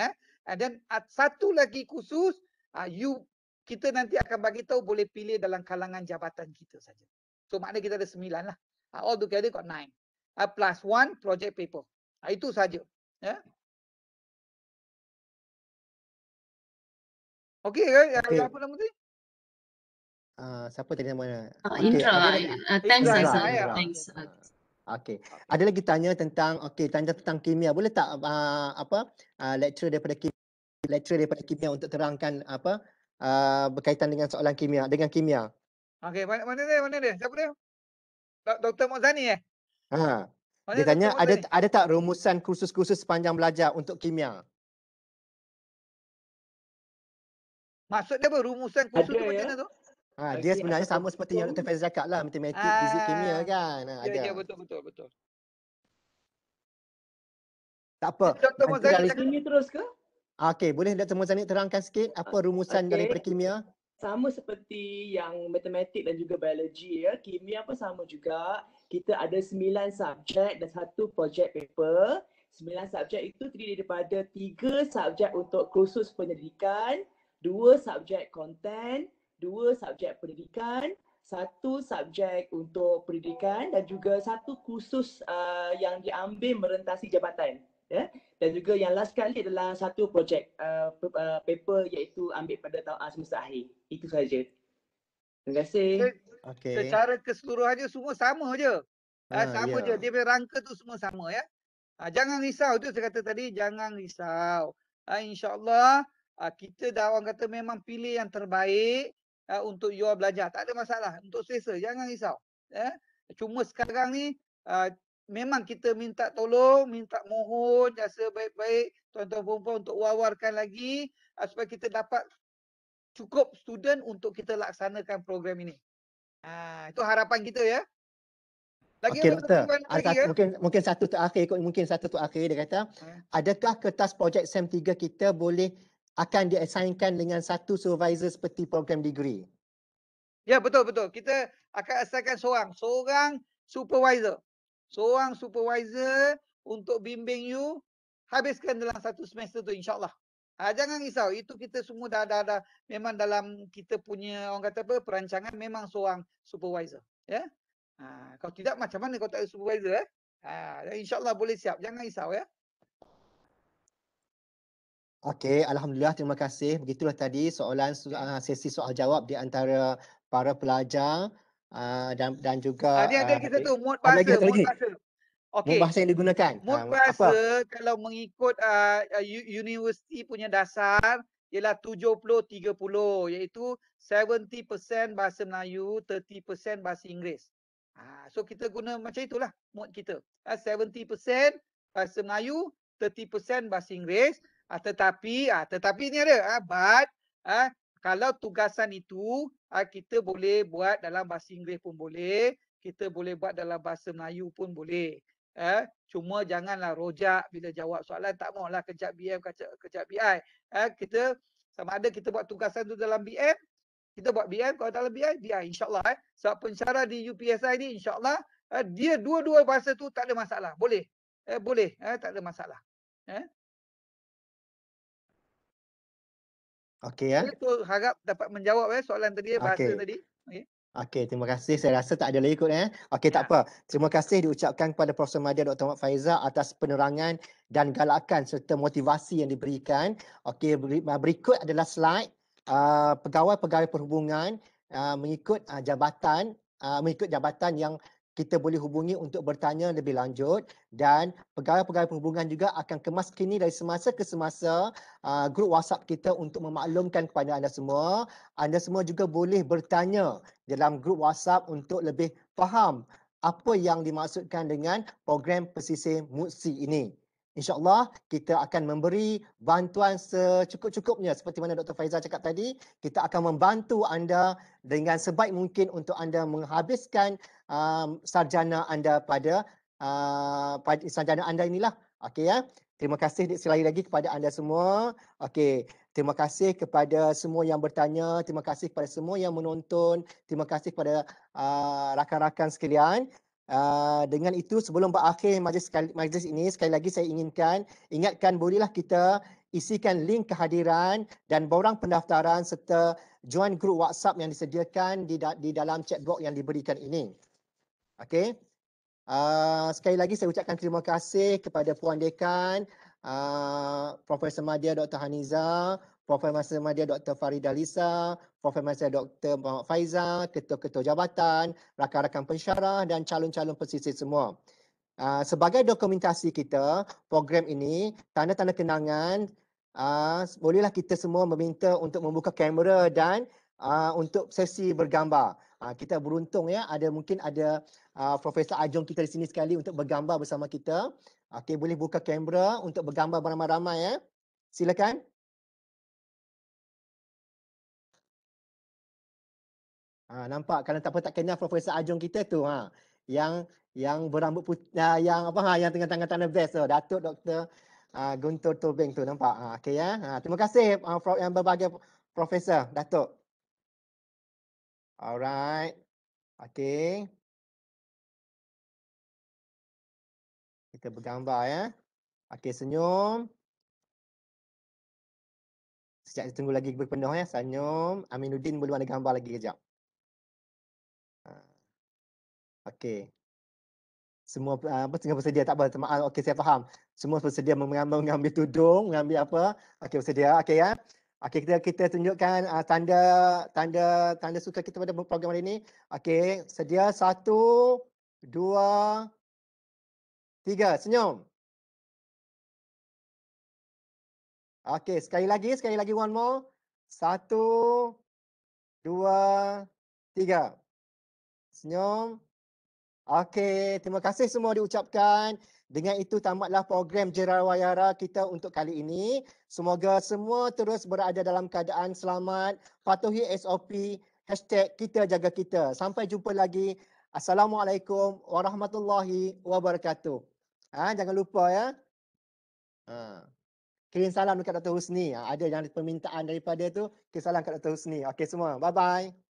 And then, satu lagi kursus, kita nanti akan bagi tahu boleh pilih dalam kalangan jabatan kita saja. So, makna kita ada 9 lah. All together got 9. Plus 1 project paper. Itu saja. Okey ke? Apa nama tadi? Siapa tadi nama? Indra. Thanks. Thanks. Okey. Ada lagi tanya tentang tanya tentang kimia. Boleh tak lecturer daripada kimia untuk terangkan berkaitan dengan soalan kimia dengan kimia. Okey, mana dia? Siapa dia? Dr. Mozani Dia tanya ada tak rumusan kursus-kursus sepanjang belajar untuk kimia? Maksud dia apa? Rumusan kursus tu macam mana tu? Dia sebenarnya sama seperti yang Dr. Faiz cakap lah, matematik, fizik, kimia kan. Ya, betul. Tak apa. Dr. Mozani kimia terus ke? Okey, boleh Dr. Mozani terangkan sikit apa rumusan daripada kimia? Sama seperti yang matematik dan juga biologi kimia pun sama juga. Kita ada 9 subjek dan 1 project paper. 9 subjek itu terdiri daripada 3 subjek untuk kursus penyelidikan, 2 subjek konten, 2 subjek pendidikan, 1 subjek untuk pendidikan dan juga 1 kursus yang diambil merentasi jabatan. Dan juga yang last sekali adalah 1 projek paper iaitu ambil pada semester akhir. Itu saja. Terima kasih. Secara keseluruhannya semua sama je. Sama je. Dia punya rangka tu semua sama Jangan risau. Tu saya kata tadi, jangan risau. InsyaAllah kita dah orang kata memang pilih yang terbaik untuk you belajar. Tak ada masalah. Untuk selesa. Jangan risau. Cuma sekarang ni memang kita minta tolong, minta mohon jasa baik-baik tuan-tuan perempuan untuk wawarkan lagi supaya kita dapat cukup student untuk kita laksanakan program ini. Itu harapan kita Lagi Okey doktor, mungkin satu terakhir dia kata, adakah kertas projek SEM 3 kita akan diassignkan dengan 1 supervisor seperti program degree? Ya, betul. Kita akan assignkan seorang supervisor. Seorang supervisor untuk bimbing you habiskan dalam 1 semester tu insya-Allah. Jangan risau, itu kita semua dah memang dalam kita punya orang kata perancangan memang seorang supervisor kalau tidak macam mana kalau tak ada supervisor insya-Allah boleh siap. Jangan risau Okey, alhamdulillah, terima kasih. Begitulah tadi sesi soal jawab di antara para pelajar dan juga ni ada kita tu mood bahasa. Okey. Mood bahasa yang digunakan. Mood bahasa kalau mengikut universiti punya dasar ialah 70-30 iaitu 70% bahasa Melayu, 30% bahasa Inggeris. So kita guna macam itulah mood kita. 70% bahasa Melayu, 30% bahasa Inggeris. Tetapi ni ada but kalau tugasan itu kita boleh buat dalam bahasa Inggeris pun boleh, kita boleh buat dalam bahasa Melayu pun boleh. Cuma janganlah rojak bila jawab soalan, tak maulah kejap BM kejap BI. Kita sama ada kita buat tugasan tu dalam BM, kita buat BM, kalau dalam BI insya-Allah sebab pensyarah di UPSI ni insya-Allah dia dua-dua bahasa tu tak ada masalah. Boleh. Tak ada masalah. Okey Saya harap dapat menjawab soalan tadi bahasa tadi. Okey, terima kasih. Saya rasa tak ada lagi kot Okey, tak Ya. apa. Terima kasih diucapkan kepada Profesor Madya Dr. Mat Faizal atas penerangan dan galakan serta motivasi yang diberikan. Okey, berikut adalah slide pegawai-pegawai perhubungan mengikut jabatan yang kita boleh hubungi untuk bertanya lebih lanjut, dan pegawai-pegawai perhubungan juga akan kemas kini dari semasa ke semasa grup WhatsApp kita untuk memaklumkan kepada anda semua. Anda semua juga boleh bertanya dalam grup WhatsApp untuk lebih faham apa yang dimaksudkan dengan program pesisir MUTSI ini. InsyaAllah kita akan memberi bantuan secukup-cukupnya seperti mana Dr. Faizal cakap tadi. Kita akan membantu anda dengan sebaik mungkin untuk anda menghabiskan sarjana anda pada sarjana anda inilah. Okey ya. Terima kasih sekali lagi kepada anda semua. Okey, terima kasih kepada semua yang bertanya, terima kasih kepada semua yang menonton, terima kasih kepada rakan-rakan sekalian. Dengan itu sebelum berakhir majlis ini, sekali lagi saya ingatkan bolehlah kita isikan link kehadiran dan borang pendaftaran serta join grup WhatsApp yang disediakan di dalam chat box yang diberikan ini. Okey. Sekali lagi saya ucapkan terima kasih kepada Puan Dekan, Profesor Madya Dr. Haniza, Profesor Madya Dr. Farida Lisa, Profesor Dr. Muhammad Faizal, ketua-ketua jabatan, rakan-rakan pensyarah dan calon-calon pesisir semua. Sebagai dokumentasi kita, program ini, tanda-tanda kenangan, bolehlah kita semua meminta untuk membuka kamera dan untuk sesi bergambar. Kita beruntung ya, mungkin ada Profesor Ajong kita di sini sekali untuk bergambar bersama kita. Okey, boleh buka kamera untuk bergambar beramai-ramai ya. Silakan. Nampak kalau tak kenal Profesor Ajong kita tu yang berambut putih, yang tengah tangan best tu, Datuk Dr. Guntur Tobing tu, nampak. Okey ya. Terima kasih yang berbahagia Profesor Datuk. Alright. Okey. Kita bergambar ya. Okey, senyum. Sekejap tunggu lagi berpenuh ya. Senyum. Aminuddin boleh ada gambar lagi kejap. Okey. Semua tengah bersedia, tak apa. Maaf, okey saya faham. Semua bersedia mengambil tudung, mengambil apa. Okey, bersedia. Okey ya. Okey, kita tunjukkan tanda suka kita pada program hari ini. Okey, sedia 1, 2, 3. Senyum. Okey, sekali lagi one more. 1, 2, 3. Senyum. Okey, terima kasih semua diucapkan. Dengan itu tamatlah program Jerawayara kita untuk kali ini. Semoga semua terus berada dalam keadaan selamat. Patuhi SOP #kita jaga kita. Sampai jumpa lagi. Assalamualaikum warahmatullahi wabarakatuh. Jangan lupa ya. Kirim salam dekat Dr. Husni. Ada yang permintaan daripada tu, kirim salam kat Dr. Husni. Okey semua. Bye bye.